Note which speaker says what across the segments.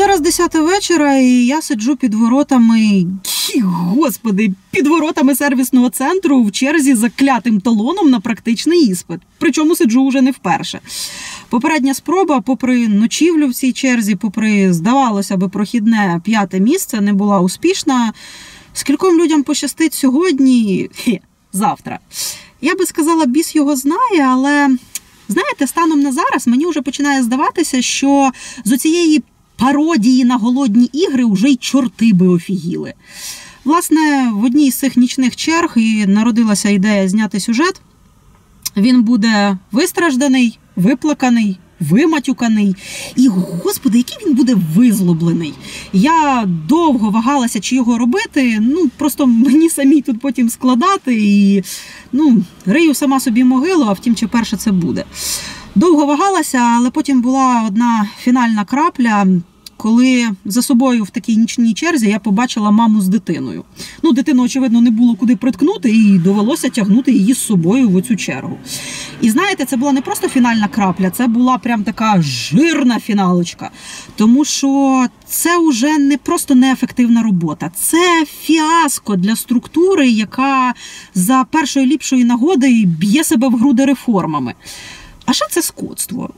Speaker 1: Зараз 10 вечора, і я сиджу під воротами, господи, під воротами сервісного центру в черзі за клятим талоном на практичний іспит. Причому сиджу уже не вперше. Попередня спроба, попри ночівлю в цій черзі, попри, здавалося би, прохідне 5-те місце, не була успішна. Скільком людям пощастить сьогодні, завтра. Я би сказала, біс його знає, але, знаєте, станом на зараз мені вже починає здаватися, що з оцієї пародії на голодні ігри вже й чорти би офігіли. Власне, в одній з цих нічних черг і народилася ідея зняти сюжет. Він буде вистражданий, виплаканий, виматюканий. І, господи, який він буде визлоблений. Я довго вагалася, чи його робити. Просто мені самій тут потім складати. І, рию сама собі могилу, а втім, чи перше це буде. Довго вагалася, але потім була одна фінальна крапля, коли за собою в такій нічній черзі я побачила маму з дитиною. Дитину, очевидно, не було куди приткнути, і довелося тягнути її з собою в оцю чергу. І знаєте, це була не просто фінальна крапля, це була прям така жирна фіналочка. Тому що це вже не просто неефективна робота, це фіаско для структури, яка за першої ліпшої нагоди б'є себе в груди реформами. А що це скотство?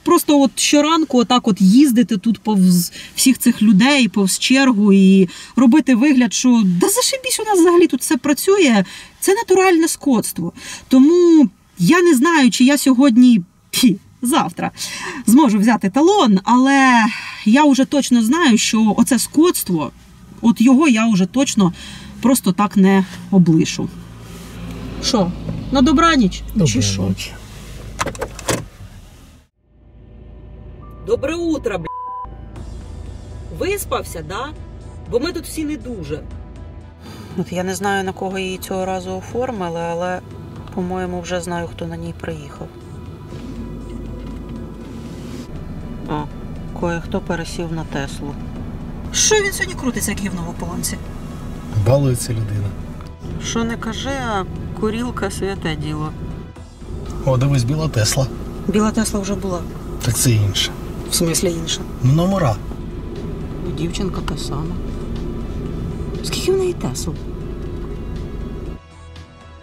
Speaker 1: Просто щоранку отак їздити тут повз всіх цих людей, повз чергу і робити вигляд, що да зашибісь, у нас взагалі тут все працює. Це натуральне скотство. Тому я не знаю, чи я сьогодні, завтра, зможу взяти талон, але я вже точно знаю, що оце скотство, його я вже точно просто так не облишу. Що, на добраніч? Чи що? Добре утро, бля. Виспався, да? Бо ми тут всі не дуже. Я не знаю, на кого її цього разу оформили, але, по-моєму, вже знаю, хто на ній приїхав. Кое-хто пересів на Теслу. Що він сьогодні крутиться, як гівно в ополонці?
Speaker 2: Балується людина.
Speaker 1: Що не каже, а курілка святе діло.
Speaker 2: О, дивись, біла Тесла.
Speaker 1: Біла Тесла вже була.
Speaker 2: Так це інше.
Speaker 1: В смислі інша?
Speaker 2: Номера.
Speaker 1: Дівчинка та сама. Скільки в неї Тесл?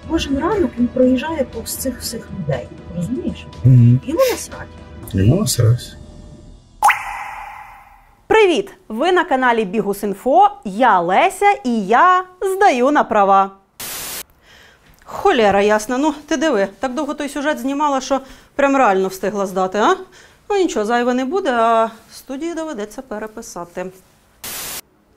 Speaker 1: Кожен ранок він проїжджає повз цих всіх людей. Розумієш? Йому насрать.
Speaker 2: Йому насрать.
Speaker 3: Привіт! Ви на каналі Бігус.Інфо, я Леся і я здаю на права. Холєра ясна, ти диви, так довго той сюжет знімала, що прям реально встигла здати, а? Нічого, зайве не буде, а студії доведеться переписати.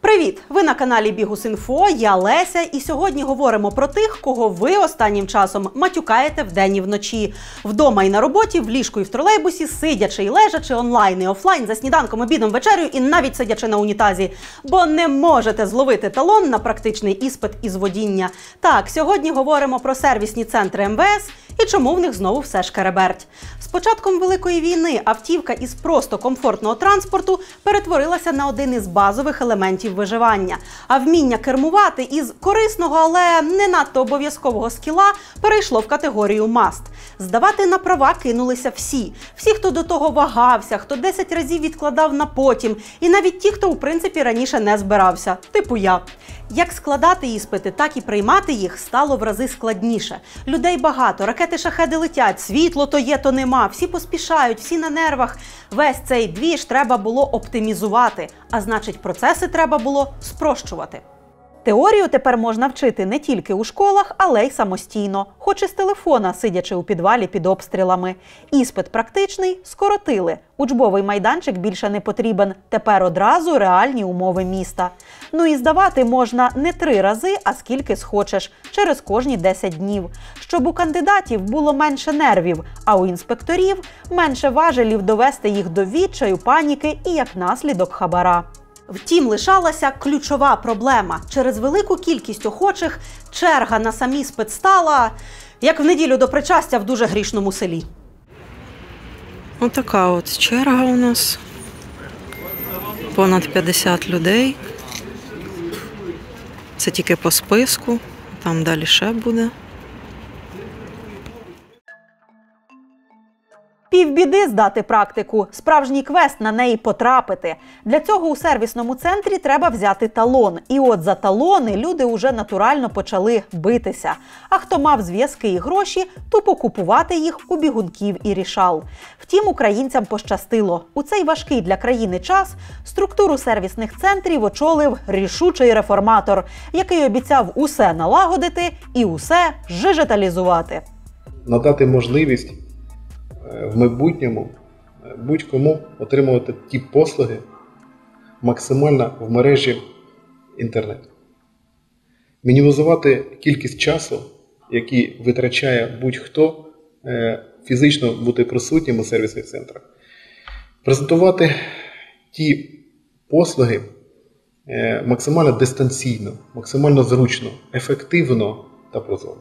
Speaker 3: Привіт! Ви на каналі Бігус.Інфо, я Леся, і сьогодні говоримо про тих, кого ви останнім часом матюкаєте вдень і вночі. Вдома і на роботі, в ліжку і в тролейбусі, сидячи і лежачи, онлайн і офлайн, за сніданком, обідом, вечерею і навіть сидячи на унітазі. Бо не можете зловити талон на практичний іспит із водіння. Так, сьогодні говоримо про сервісні центри МВС і чому в них знову все шкереберть. З початком Великої війни автівка із просто комфортного транспорту перетворилася на один із базових елементів виживання. А вміння кермувати із корисного, але не надто обов'язкового скіла перейшло в категорію маст. Здавати на права кинулися всі. Всі, хто до того вагався, хто 10 разів відкладав на потім. І навіть ті, хто, в принципі, раніше не збирався. Типу я. Як складати іспити, так і приймати їх стало в рази складніше. Людей багато, ракети-шахеди летять, світло то є, то нема, всі поспішають, всі на нервах. Весь цей двіж треба було оптимізувати, а значить процеси треба було спрощувати. Теорію тепер можна вчити не тільки у школах, але й самостійно, хоч і з телефона, сидячи у підвалі під обстрілами. Іспит практичний скоротили. Учбовий майданчик більше не потрібен. Тепер одразу реальні умови міста. І здавати можна не 3 рази, а скільки схочеш, через кожні 10 днів. Щоб у кандидатів було менше нервів, а у інспекторів менше важелів довести їх до відчаю, паніки і, як наслідок, хабара. Втім, лишалася ключова проблема. Через велику кількість охочих черга на сам іспит стала, як в неділю до причастя в дуже грішному селі.
Speaker 1: Отака черга у нас. Понад 50 людей. Це тільки по списку. Там далі ще буде.
Speaker 3: Півбіди здати практику, справжній квест на неї потрапити. Для цього у сервісному центрі треба взяти талон. І от за талони люди уже натурально почали битися. А хто мав зв'язки і гроші, тупо купувати їх у бігунків і рішал. Втім, українцям пощастило. У цей важкий для країни час структуру сервісних центрів очолив рішучий реформатор, який обіцяв усе налагодити і усе жижиталізувати.
Speaker 4: Надати можливість в майбутньому будь-кому отримувати ті послуги максимально в мережі інтернету. Мінімізувати кількість часу, який витрачає будь-хто фізично бути присутнім у сервісних центрах. Презентувати ті послуги максимально дистанційно, максимально зручно, ефективно та прозоро.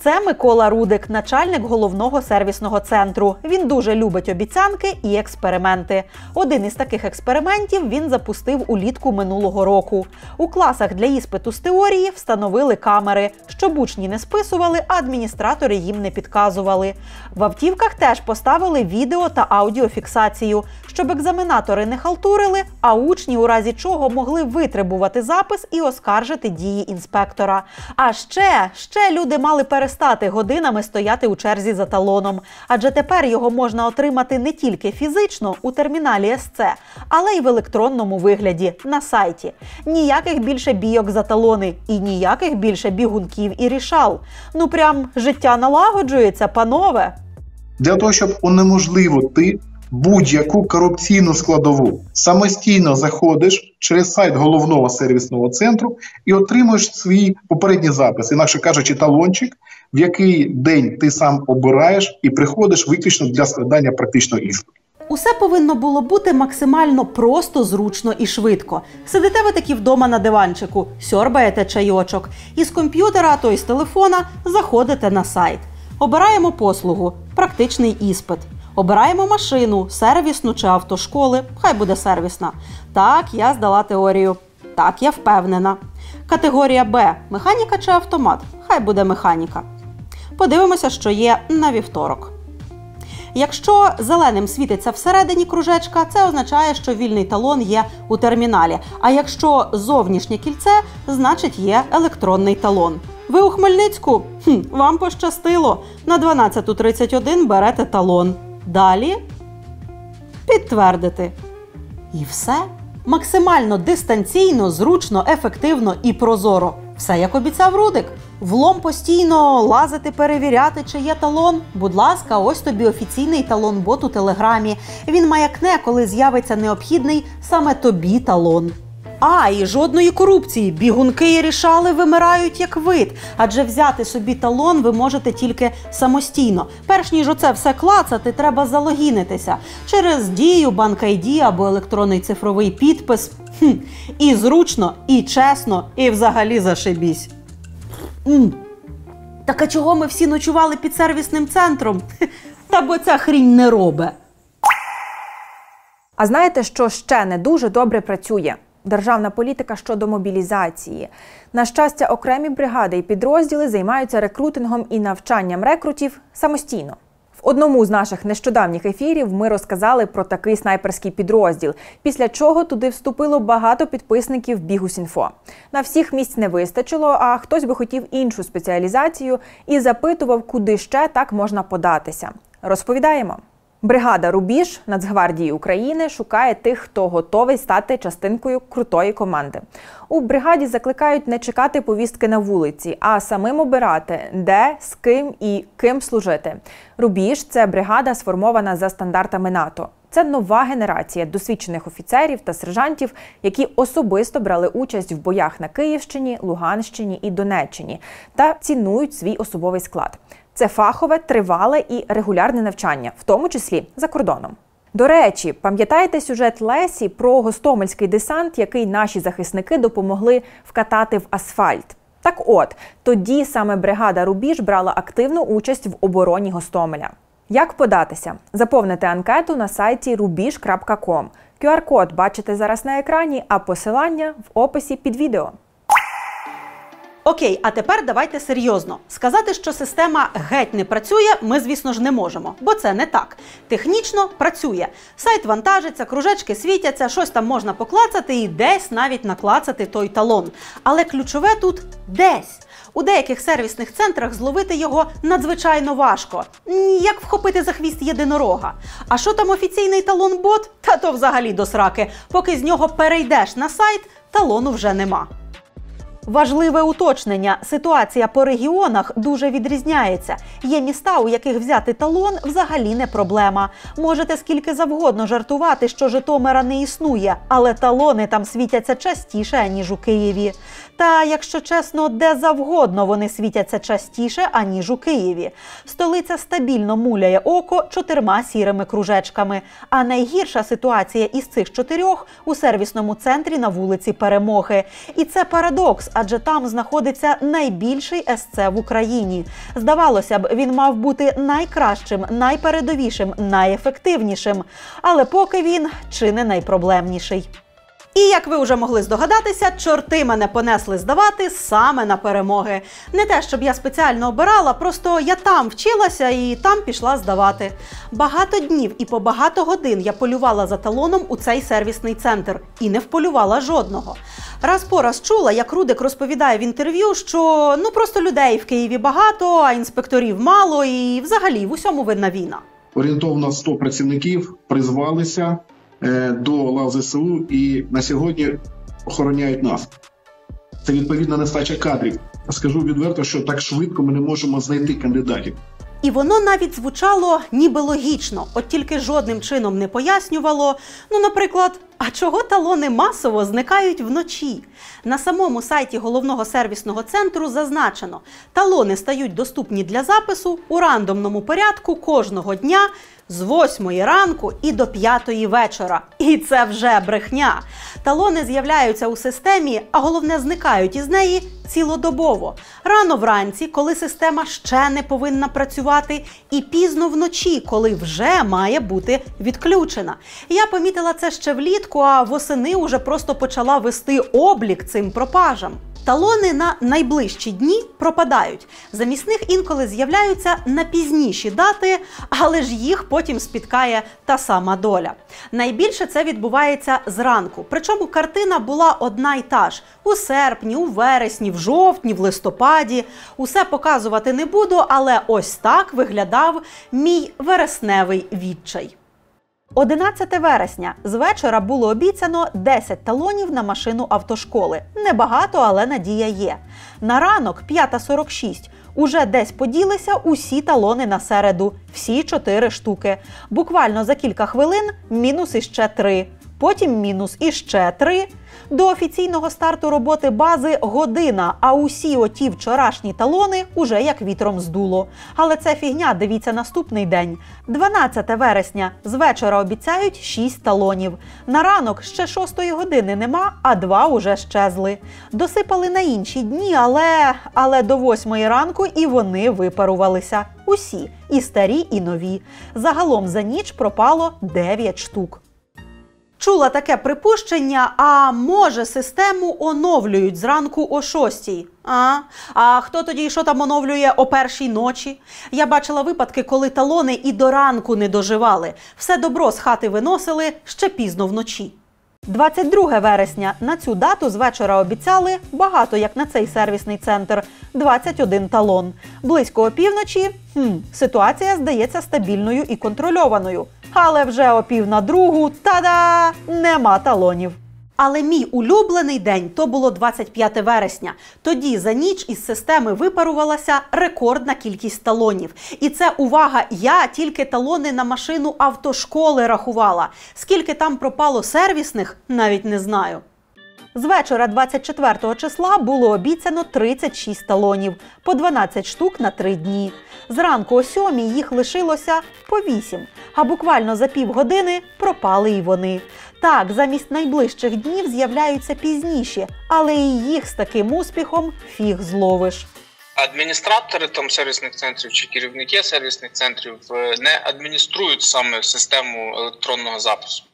Speaker 3: Це Микола Рудик, начальник головного сервісного центру. Він дуже любить обіцянки і експерименти. Один із таких експериментів він запустив улітку минулого року. У класах для іспиту з теорії встановили камери, щоб учні не списували, а адміністратори їм не підказували. В автівках теж поставили відео та аудіофіксацію, щоб екзаменатори не халтурили, а учні у разі чого могли витребувати запис і оскаржити дії інспектора. А ще люди мали перестати годинами стояти у черзі за талоном. Адже тепер його можна отримати не тільки фізично у терміналі СЦ, але й в електронному вигляді на сайті. Ніяких більше бійок за талони і ніяких більше бігунків і рішал. Ну прям життя налагоджується, панове!
Speaker 5: Для того, щоб унеможливити будь-яку корупційну складову, самостійно заходиш через сайт головного сервісного центру і отримуєш свій попередній запис, інакше кажучи, талончик, в який день ти сам обираєш і приходиш виключно для складання практичного іспиту.
Speaker 3: Усе повинно було бути максимально просто, зручно і швидко. Сидите ви таки вдома на диванчику, сьорбаєте чайочок. Із комп'ютера, а то й з телефона заходите на сайт. Обираємо послугу – практичний іспит. Обираємо машину – сервісну чи автошколи, хай буде сервісна. Так, я здала теорію. Так, я впевнена. Категорія Б – механіка чи автомат, хай буде механіка. Подивимося, що є на вівторок. Якщо зеленим світиться всередині кружечка, це означає, що вільний талон є у терміналі. А якщо зовнішнє кільце, значить є електронний талон. Ви у Хмельницьку? Вам пощастило. На 12:31 берете талон. Далі підтвердити. І все. Максимально дистанційно, зручно, ефективно і прозоро. Все, як обіцяв Рудик. Влом постійно лазити, перевіряти, чи є талон? Будь ласка, ось тобі офіційний талон-бот у Телеграмі. Він маякне, коли з'явиться необхідний саме тобі талон. А, і жодної корупції. Бігунки і рішали вимирають як вид. Адже взяти собі талон ви можете тільки самостійно. Перш ніж оце все клацати, треба залогінитися. Через Дію, BankID або електронний цифровий підпис. І зручно, і чесно, і взагалі зашибісь. Так а чого ми всі ночували під сервісним центром? Та бо ця хрінь не робе.
Speaker 6: А знаєте, що ще не дуже добре працює? Державна політика щодо мобілізації. На щастя, окремі бригади і підрозділи займаються рекрутингом і навчанням рекрутів самостійно. В одному з наших нещодавніх ефірів ми розказали про такий снайперський підрозділ, після чого туди вступило багато підписників Bihus.info. На всіх місць не вистачило, а хтось би хотів іншу спеціалізацію і запитував, куди ще так можна податися. Розповідаємо. Бригада «Рубіж» Нацгвардії України шукає тих, хто готовий стати частинкою крутої команди. У бригаді закликають не чекати повістки на вулиці, а самим обирати, де, з ким і ким служити. «Рубіж» – це бригада, сформована за стандартами НАТО. Це нова генерація досвідчених офіцерів та сержантів, які особисто брали участь в боях на Київщині, Луганщині і Донеччині та цінують свій особовий склад. Це фахове, тривале і регулярне навчання, в тому числі за кордоном. До речі, пам'ятаєте сюжет Лесі про гостомельський десант, який наші захисники допомогли вкатати в асфальт? Так от, тоді саме бригада «Рубіж» брала активну участь в обороні Гостомеля. Як податися? Заповнити анкету на сайті rubish.com. QR-код бачите зараз на екрані, а посилання в описі під відео.
Speaker 3: Окей, а тепер давайте серйозно. Сказати, що система геть не працює, ми, звісно ж, не можемо, бо це не так. Технічно працює. Сайт вантажиться, кружечки світяться, щось там можна поклацати і десь навіть наклацати той талон. Але ключове тут – десь. У деяких сервісних центрах зловити його надзвичайно важко. Як вхопити за хвіст єдинорога. А що там офіційний талон-бот? Та то взагалі до сраки. Поки з нього перейдеш на сайт, талону вже нема. Важливе уточнення. Ситуація по регіонах дуже відрізняється. Є міста, у яких взяти талон взагалі не проблема. Можете скільки завгодно жартувати, що Житомира не існує, але талони там світяться частіше, ніж у Києві. Та, якщо чесно, де завгодно вони світяться частіше, аніж у Києві. Столиця стабільно муляє око 4 сірими кружечками. А найгірша ситуація із цих 4 у сервісному центрі на вулиці Перемоги. І це парадокс, адже там знаходиться найбільший СЦ в Україні. Здавалося б, він мав бути найкращим, найпередовішим, найефективнішим. Але поки він чи не найпроблемніший. І, як ви вже могли здогадатися, чорти мене понесли здавати саме на Перемоги. Не те, щоб я спеціально обирала, просто я там вчилася і там пішла здавати. Багато днів і по багато годин я полювала за талоном у цей сервісний центр. І не вполювала жодного. Раз по раз чула, як Рудик розповідає в інтерв'ю, що просто людей в Києві багато, а інспекторів мало і взагалі в усьому винна війна.
Speaker 5: Орієнтовно 100 працівників призвалися до лав ЗСУ і на сьогодні охороняють нас. Це відповідна нестача кадрів. Скажу відверто, що так швидко ми не можемо знайти кандидатів.
Speaker 3: І воно навіть звучало ніби логічно, от тільки жодним чином не пояснювало, наприклад, а чого талони масово зникають вночі? На самому сайті головного сервісного центру зазначено, талони стають доступні для запису у рандомному порядку кожного дня з 8 ранку і до 5 вечора. І це вже брехня. Талони з'являються у системі, а головне зникають із неї цілодобово. Рано вранці, коли система ще не повинна працювати, і пізно вночі, коли вже має бути відключена. Я помітила це ще влітку, а восени уже просто почала вести облік цим пропажам. Талони на найближчі дні пропадають. Замість них інколи з'являються на пізніші дати, але ж їх потім спіткає та сама доля. Найбільше це відбувається зранку. Причому картина була одна й та ж. У серпні, у вересні, в жовтні, в листопаді. Усе показувати не буду, але ось так виглядав мій вересневий відчай. 11 вересня. З вечора було обіцяно 10 талонів на машину автошколи. Небагато, але надія є. На ранок, 5:46, уже десь поділися усі талони на середу. Всі 4 штуки. Буквально за кілька хвилин мінус іще 3. Потім мінус іще 3. До офіційного старту роботи бази година, а усі оті вчорашні талони уже як вітром здуло. Але це фігня, дивіться наступний день. 12 вересня. З вечора обіцяють 6 талонів. На ранок ще 6 години нема, а 2 уже щезли. Досипали на інші дні, але до 8 ранку і вони випарувалися. Усі. І старі, і нові. Загалом за ніч пропало 9 штук. Чула таке припущення, а може систему оновлюють зранку о 6? А хто тоді що там оновлює о 1 ночі? Я бачила випадки, коли талони і до ранку не доживали. Все добро з хати виносили ще пізно вночі. 22 вересня. На цю дату з вечора обіцяли, багато як на цей сервісний центр, 21 талон. Близько опівночі, ситуація здається стабільною і контрольованою. Але вже о 1:45, та-да, нема талонів. Але мій улюблений день – то було 25 вересня. Тоді за ніч із системи випарувалася рекордна кількість талонів. І це, увага, я тільки талони на машину автошколи рахувала. Скільки там пропало сервісних, навіть не знаю. З вечора 24 числа було обіцяно 36 талонів, по 12 штук на 3 дні. Зранку о 7 їх лишилося по 8, а буквально за півгодини пропали і вони. Так, замість найближчих днів з'являються пізніші, але і їх з таким успіхом фіг зловиш.
Speaker 7: Адміністратори сервісних центрів чи керівники сервісних центрів не адмініструють саме систему електронного запису.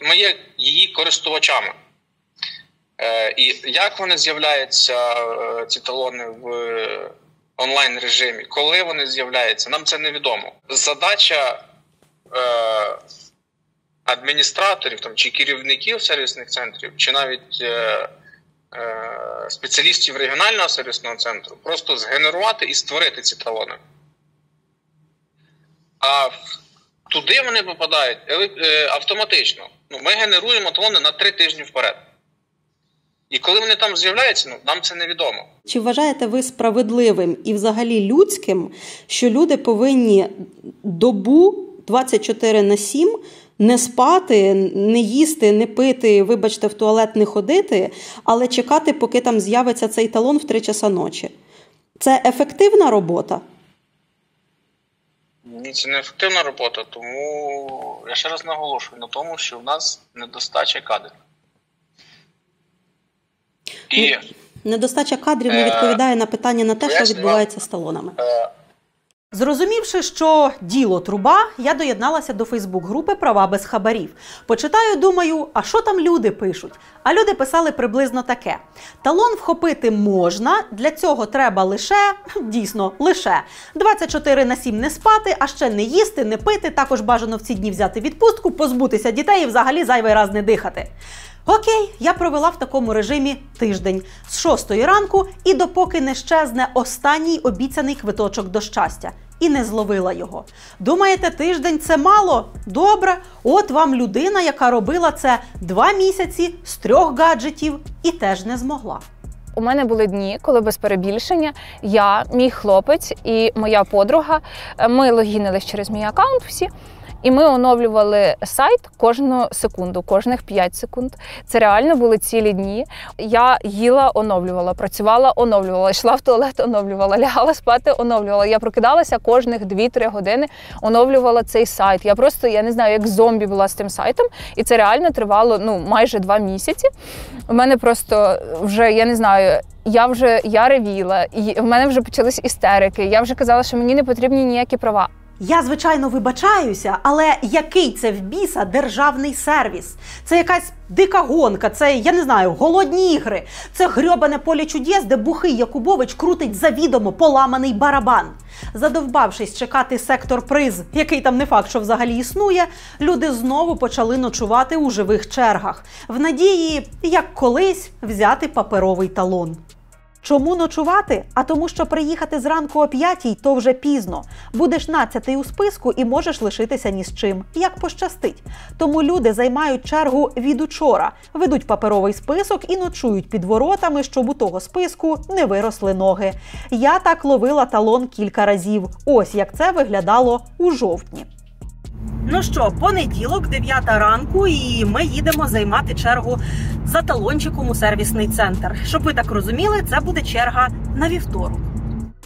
Speaker 7: Ми є її користувачами. І як вони з'являються, ці талони, в онлайн-режимі, коли вони з'являються, нам це невідомо. Задача адміністраторів там, чи керівників сервісних центрів, чи навіть спеціалістів регіонального сервісного центру просто згенерувати і створити ці талони. А туди вони попадають автоматично. Ми генеруємо талони на 3 тижні вперед. І коли вони там з'являються, нам це невідомо.
Speaker 3: Чи вважаєте ви справедливим і взагалі людським, що люди повинні добу 24/7 не спати, не їсти, не пити, вибачте, в туалет не ходити, але чекати, поки там з'явиться цей талон в 3 часа ночі? Це ефективна робота?
Speaker 7: Ні, це не ефективна робота, тому я ще раз наголошую на тому, що в нас недостача кадрів. І
Speaker 3: недостача кадрів не відповідає на питання на те, що відбувається з талонами. Зрозумівши, що діло труба, я доєдналася до Фейсбук-групи «Права без хабарів». Почитаю, думаю, а що там люди пишуть? А люди писали приблизно таке. Талон вхопити можна, для цього треба лише, дійсно, лише 24/7 не спати, а ще не їсти, не пити, також бажано в ці дні взяти відпустку, позбутися дітей і взагалі зайвий раз не дихати. Окей, я провела в такому режимі тиждень з 6 ранку і допоки не щезне останній обіцяний квиточок до щастя. І не зловила його. Думаєте, тиждень – це мало? Добре, от вам людина, яка робила це 2 місяці з 3 гаджетів і теж не змогла.
Speaker 8: У мене були дні, коли без перебільшення я, мій хлопець і моя подруга, ми логінились через мій аккаунт всі, і ми оновлювали сайт кожну секунду, кожних 5 секунд. Це реально були цілі дні. Я їла, оновлювала, працювала, оновлювала, йшла в туалет, оновлювала, лягала спати, оновлювала. Я прокидалася кожних 2-3 години, оновлювала цей сайт. Я просто, я не знаю, як зомбі була з тим сайтом. І це реально тривало, майже 2 місяці. У мене просто вже, я не знаю, я ревіла, і в мене вже почались істерики. Я вже казала, що мені не потрібні ніякі права.
Speaker 3: Я, звичайно, вибачаюся, але який це в біса державний сервіс? Це якась дика гонка, це, я не знаю, голодні ігри. Це грьобане поле чудес, де бухий Якубович крутить завідомо поламаний барабан. Задовбавшись чекати сектор приз, який там не факт, що взагалі існує, люди знову почали ночувати у живих чергах. В надії, як колись, взяти паперовий талон. Чому ночувати? А тому, що приїхати зранку о 5-й – то вже пізно. Будеш 12-й у списку і можеш лишитися ні з чим, як пощастить. Тому люди займають чергу від учора, ведуть паперовий список і ночують під воротами, щоб у того списку не виросли ноги. Я так ловила талон кілька разів. Ось як це виглядало у жовтні. Ну що, понеділок, 9 ранку, і ми їдемо займати чергу за талончиком у сервісний центр. Щоб ви так розуміли, це буде черга на вівторок.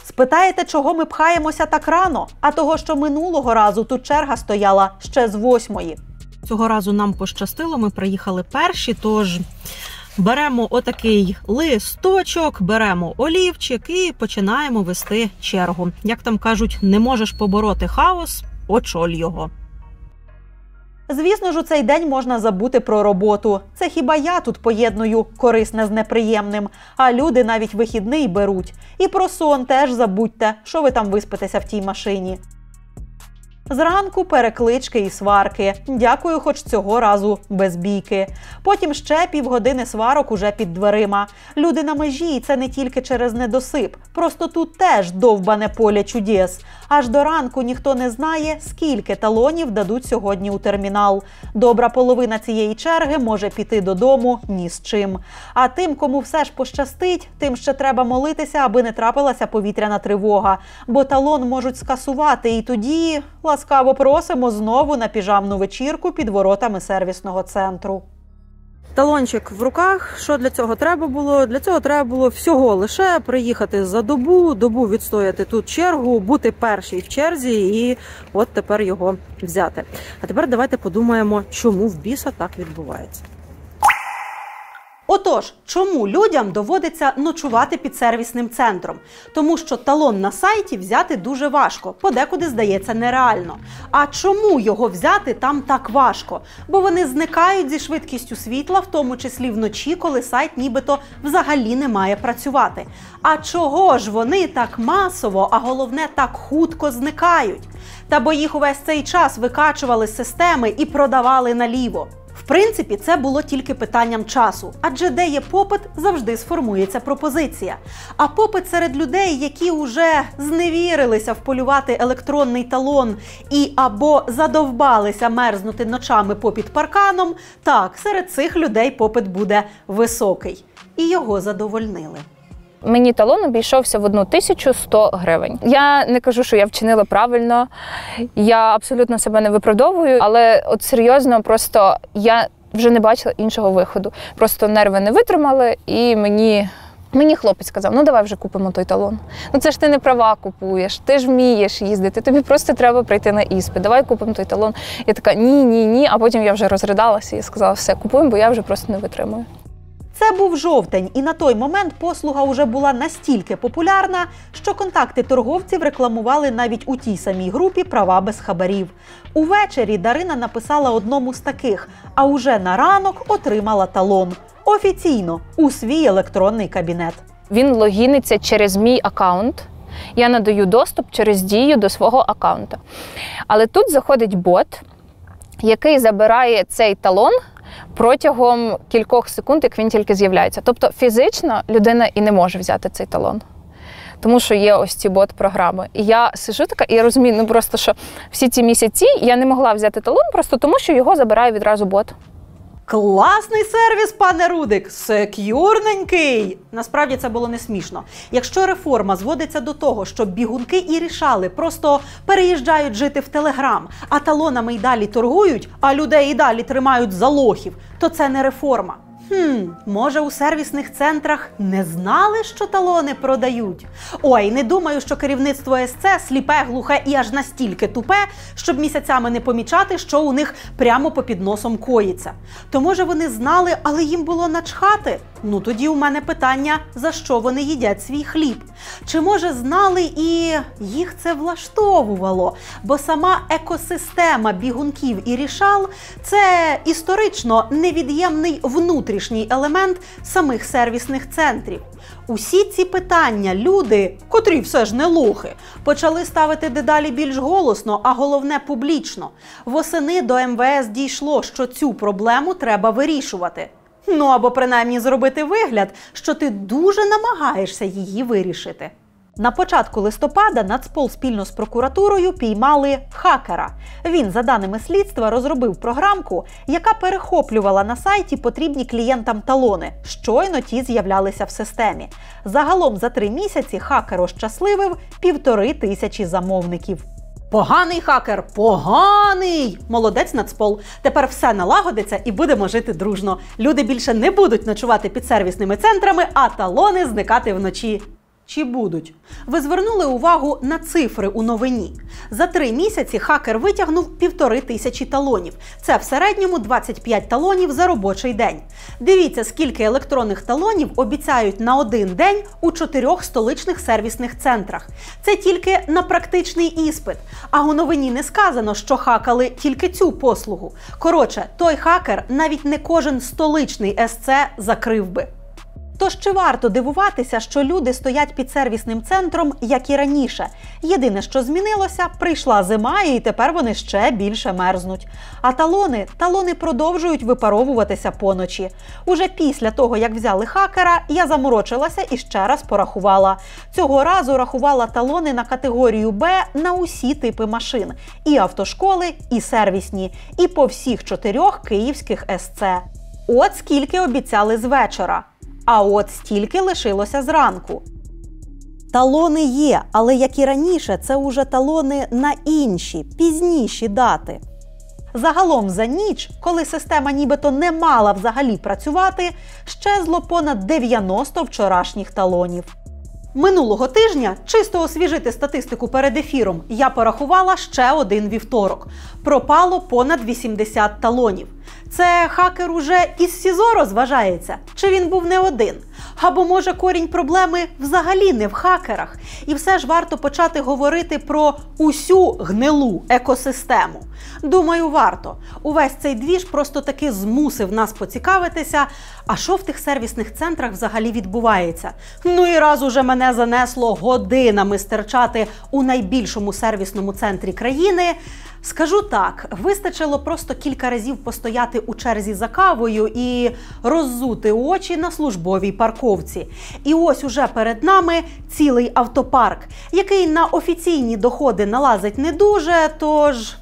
Speaker 3: Спитаєте, чого ми пхаємося так рано? А того, що минулого разу тут черга стояла ще з 8-ї. Цього разу нам пощастило, ми приїхали перші, тож беремо отакий листочок, беремо олівчик і починаємо вести чергу. Як там кажуть, не можеш побороти хаос – очоль його. Звісно ж, у цей день можна забути про роботу. Це хіба я тут поєдную корисне з неприємним, а люди навіть вихідний беруть. І про сон теж забудьте, що ви там виспитеся в тій машині. Зранку переклички і сварки. Дякую, хоч цього разу без бійки. Потім ще півгодини сварок уже під дверима. Люди на межі, і це не тільки через недосип. Просто тут теж довбане поле чудес. Аж до ранку ніхто не знає, скільки талонів дадуть сьогодні у термінал. Добра половина цієї черги може піти додому ні з чим. А тим, кому все ж пощастить, тим ще треба молитися, аби не трапилася повітряна тривога. Бо талон можуть скасувати, і тоді ласкаво просимо знову на піжамну вечірку під воротами сервісного центру. Талончик в руках. Що для цього треба було? Для цього треба було всього лише приїхати за добу відстояти тут чергу, бути першій в черзі і от тепер його взяти. А тепер давайте подумаємо, чому в біса так відбувається. Отож, чому людям доводиться ночувати під сервісним центром? Тому що талон на сайті взяти дуже важко, подекуди здається нереально. А чому його взяти там так важко? Бо вони зникають зі швидкістю світла, в тому числі вночі, коли сайт нібито взагалі не має працювати. А чого ж вони так масово, а головне так хутко зникають? Та бо їх увесь цей час викачували з системи і продавали наліво. В принципі, це було тільки питанням часу, адже де є попит, завжди сформується пропозиція. А попит серед людей, які вже зневірилися вполювати електронний талон і або задовбалися мерзнути ночами попід парканом, так, серед цих людей попит буде високий. І його задовольнили.
Speaker 8: Мені талон обійшовся в 1100 гривень. Я не кажу, що я вчинила правильно, я абсолютно себе не виправдовую, але от серйозно, просто я вже не бачила іншого виходу. Просто нерви не витримали, і мені хлопець сказав, ну давай вже купимо той талон. Ну це ж ти не права купуєш, ти ж вмієш їздити, тобі просто треба прийти на іспит, давай купимо той талон. Я така, ні, а потім я вже розридалася і сказала, все, купуємо, бо я вже просто не витримую.
Speaker 3: Це був жовтень, і на той момент послуга вже була настільки популярна, що контакти торговців рекламували навіть у тій самій групі «Права без хабарів». Увечері Дарина написала одному з таких, а уже на ранок отримала талон. Офіційно, у свій електронний кабінет.
Speaker 8: Він логіниться через мій аккаунт. Я надаю доступ через Дію до свого аккаунту. Але тут заходить бот, який забирає цей талон протягом кількох секунд, як він тільки з'являється. Тобто фізично людина і не може взяти цей талон. Тому що є ось ці бот-програми. І я сиджу така, і я розумію, просто, що всі ці місяці я не могла взяти талон, просто тому, що його забирає відразу бот.
Speaker 3: Класний сервіс, пане Рудик! Сек'юрненький! Насправді це було не смішно. Якщо реформа зводиться до того, що бігунки і рішали просто переїжджають жити в Телеграм, а талонами й далі торгують, а людей і далі тримають за лохів, то це не реформа. Може у сервісних центрах не знали, що талони продають? Ой, не думаю, що керівництво СЦ сліпе, глухе і аж настільки тупе, щоб місяцями не помічати, що у них прямо попід носом коїться. То може вони знали, але їм було начхати? Ну тоді у мене питання, за що вони їдять свій хліб? Чи може знали і їх це влаштовувало? Бо сама екосистема бігунків і рішал – це історично невід'ємний внутрішній елемент самих сервісних центрів. Усі ці питання люди, котрі все ж не лохи, почали ставити дедалі більш голосно, а головне публічно. Восени до МВС дійшло, що цю проблему треба вирішувати. Ну або принаймні зробити вигляд, що ти дуже намагаєшся її вирішити. На початку листопада Нацпол спільно з прокуратурою піймали хакера. Він, за даними слідства, розробив програмку, яка перехоплювала на сайті потрібні клієнтам талони. Щойно ті з'являлися в системі. Загалом за 3 місяці хакер ощасливив 1500 замовників. Поганий хакер, поганий! Молодець Нацпол. Тепер все налагодиться і будемо жити дружно. Люди більше не будуть ночувати під сервісними центрами, а талони зникати вночі. Чи будуть? Ви звернули увагу на цифри у новині. За 3 місяці хакер витягнув 1500 талонів. Це в середньому 25 талонів за робочий день. Дивіться, скільки електронних талонів обіцяють на один день у 4 столичних сервісних центрах. Це тільки на практичний іспит. А у новині не сказано, що хакали тільки цю послугу. Коротше, той хакер навіть не кожен столичний СЦ закрив би. Тож чи варто дивуватися, що люди стоять під сервісним центром, як і раніше? Єдине, що змінилося, прийшла зима і тепер вони ще більше мерзнуть. А талони продовжують випаровуватися поночі. Уже після того, як взяли хакера, я заморочилася і ще раз порахувала. Цього разу рахувала талони на категорію Б на усі типи машин. І автошколи, і сервісні, і по всіх 4 київських СЦ. От скільки обіцяли з вечора. А от стільки лишилося зранку. Талони є, але як і раніше, це уже талони на інші, пізніші дати. Загалом за ніч, коли система нібито не мала взагалі працювати, щезло понад 90 вчорашніх талонів. Минулого тижня, чисто освіжити статистику перед ефіром, я порахувала ще один вівторок. Пропало понад 80 талонів. Це хакер уже із СІЗО розважається? Чи він був не один? Або, може, корінь проблеми взагалі не в хакерах? І все ж варто почати говорити про усю гнилу екосистему. Думаю, варто. Увесь цей двіж просто таки змусив нас поцікавитися, а що в тих сервісних центрах взагалі відбувається. Ну і раз уже мене занесло годинами стерчати у найбільшому сервісному центрі країни, скажу так, вистачило просто кілька разів постояти у черзі за кавою і роззути очі на службовій парковці. І ось уже перед нами цілий автопарк, який на офіційні доходи налазить не дуже, тож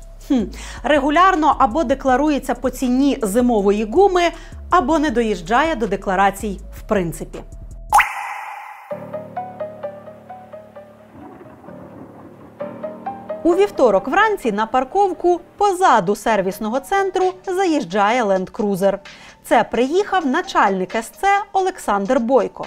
Speaker 3: регулярно або декларується по ціні зимової гуми, або не доїжджає до декларацій в принципі. У вівторок вранці на парковку позаду сервісного центру заїжджає ленд-крузер. Це приїхав начальник СЦ Олександр Бойко.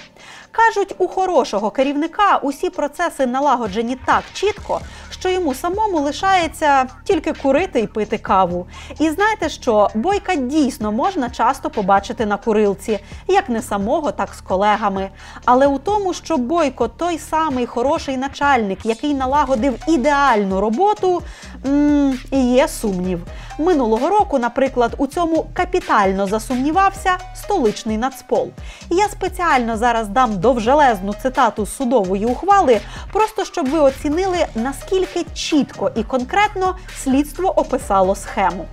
Speaker 3: Кажуть, у хорошого керівника усі процеси налагоджені так чітко, що йому самому лишається тільки курити і пити каву. І знаєте що, Бойка дійсно можна часто побачити на курилці, як не самого, так з колегами. Але у тому, що Бойко той самий хороший начальник, який налагодив ідеальну роботу, є сумнів. Минулого року, наприклад, у цьому капітально засумнівався столичний Нацпол. Я спеціально зараз дам довжелезну цитату з судової ухвали, просто щоб ви оцінили, наскільки чітко і конкретно слідство описало схему.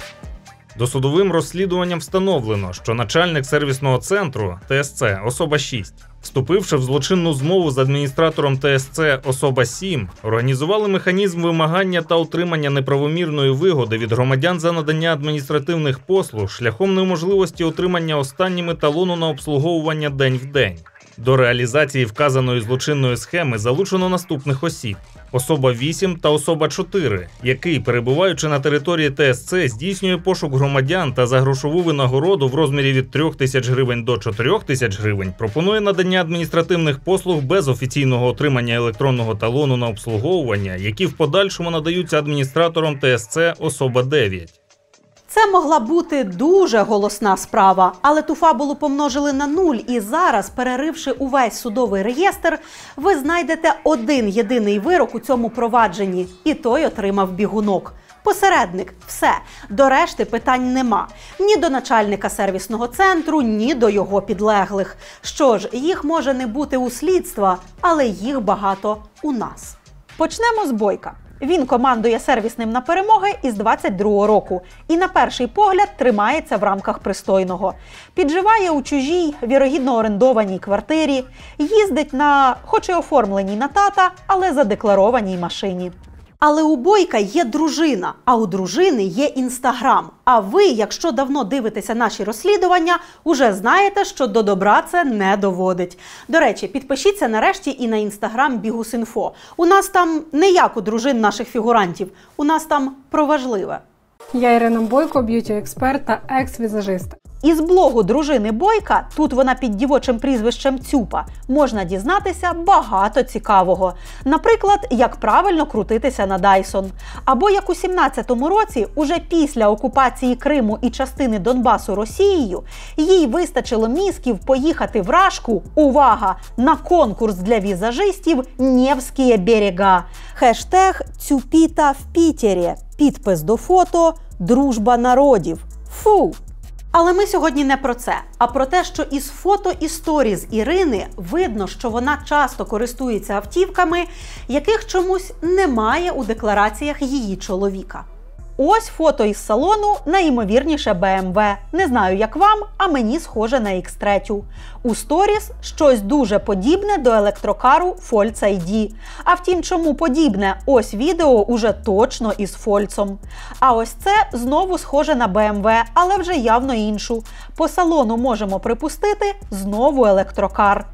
Speaker 9: Досудовим розслідуванням встановлено, що начальник сервісного центру ТСЦ особа 6, вступивши в злочинну змову з адміністратором ТСЦ особа 7, організували механізм вимагання та отримання неправомірної вигоди від громадян за надання адміністративних послуг шляхом неможливості отримання останніми талону на обслуговування день в день. До реалізації вказаної злочинної схеми залучено наступних осіб. Особа 8 та особа 4, який, перебуваючи на території ТСЦ, здійснює пошук громадян та за грошову винагороду в розмірі від 3 тисяч гривень до 4 тисяч гривень пропонує надання адміністративних послуг без офіційного отримання електронного талону на обслуговування, які в подальшому надаються адміністратором ТСЦ особа 9.
Speaker 3: Це могла бути дуже голосна справа, але ту фабулу помножили на 0, і зараз, переривши увесь судовий реєстр, ви знайдете один єдиний вирок у цьому провадженні, і той отримав бігунок. Посередник. Все. До решти питань нема. Ні до начальника сервісного центру, ні до його підлеглих. Що ж, їх може не бути у слідства, але їх багато у нас. Почнемо з Бойка. Він командує сервісним на перемоги із 22-го року і на перший погляд тримається в рамках пристойного. Підживає у чужій, вірогідно орендованій квартирі, їздить на, хоч і оформленій на тата, але задекларованій машині. Але у Бойка є дружина, а у дружини є Інстаграм. А ви, якщо давно дивитеся наші розслідування, уже знаєте, що до добра це не доводить. До речі, підпишіться нарешті і на Інстаграм Бігус.Інфо. У нас там не як у дружин наших фігурантів, у нас там про важливе.
Speaker 10: Я Ірина Бойко, б'юті-експерт та екс-візажист.
Speaker 3: Із блогу дружини Бойка, тут вона під дівочим прізвищем Цюпа, можна дізнатися багато цікавого. Наприклад, як правильно крутитися на Dyson. Або як у 17-му році, уже після окупації Криму і частини Донбасу Росією, їй вистачило мізків поїхати в Рашку, увага, на конкурс для візажистів «Невські берега». Хештег «Цюпіта в Пітері». Підпис до фото «Дружба народів». Фу! Але ми сьогодні не про це, а про те, що із фото і сторіз Ірини видно, що вона часто користується автівками, яких чомусь немає у деклараціях її чоловіка. Ось фото із салону, найімовірніше BMW. Не знаю, як вам, а мені схоже на X3. У сторіс щось дуже подібне до електрокару Volts ID. А втім, чому подібне? Ось відео уже точно із Фольцом. А ось це знову схоже на BMW, але вже явно іншу. По салону можемо припустити знову електрокар.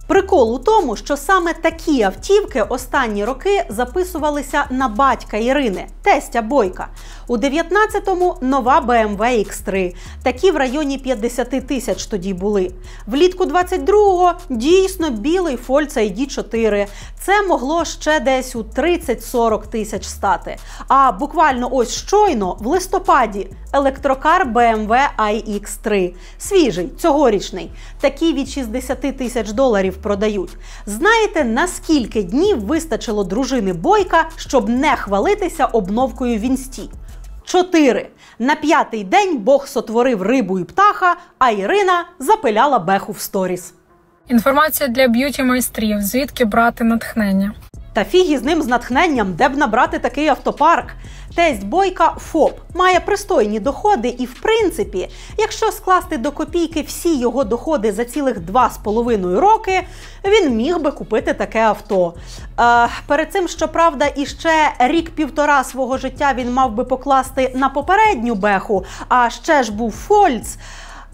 Speaker 3: Прикол у тому, що саме такі автівки останні роки записувалися на батька Ірини, тестя Бойка. У 19-му нова BMW X3. Такі в районі 50 тисяч тоді були. Влітку 22-го дійсно білий Volts ID4. Це могло ще десь у 30-40 тисяч стати. А буквально ось щойно, в листопаді, електрокар BMW iX3. Свіжий, цьогорічний. Такі від 60 тисяч доларів продають. Знаєте, наскільки днів вистачило дружини Бойка, щоб не хвалитися обновкою в інсті? 4. На 5-й день Бог сотворив рибу і птаха, а Ірина запиляла беху в сторіс.
Speaker 10: Інформація для б'юті-майстрів. Звідки брати натхнення?
Speaker 3: Та фіг із ним з натхненням, де б набрати такий автопарк. Тесть Бойка – ФОП, має пристойні доходи і, в принципі, якщо скласти до копійки всі його доходи за цілих 2,5 роки, він міг би купити таке авто. Перед цим, щоправда, іще рік-півтора свого життя він мав би покласти на попередню беху, а ще ж був Volts.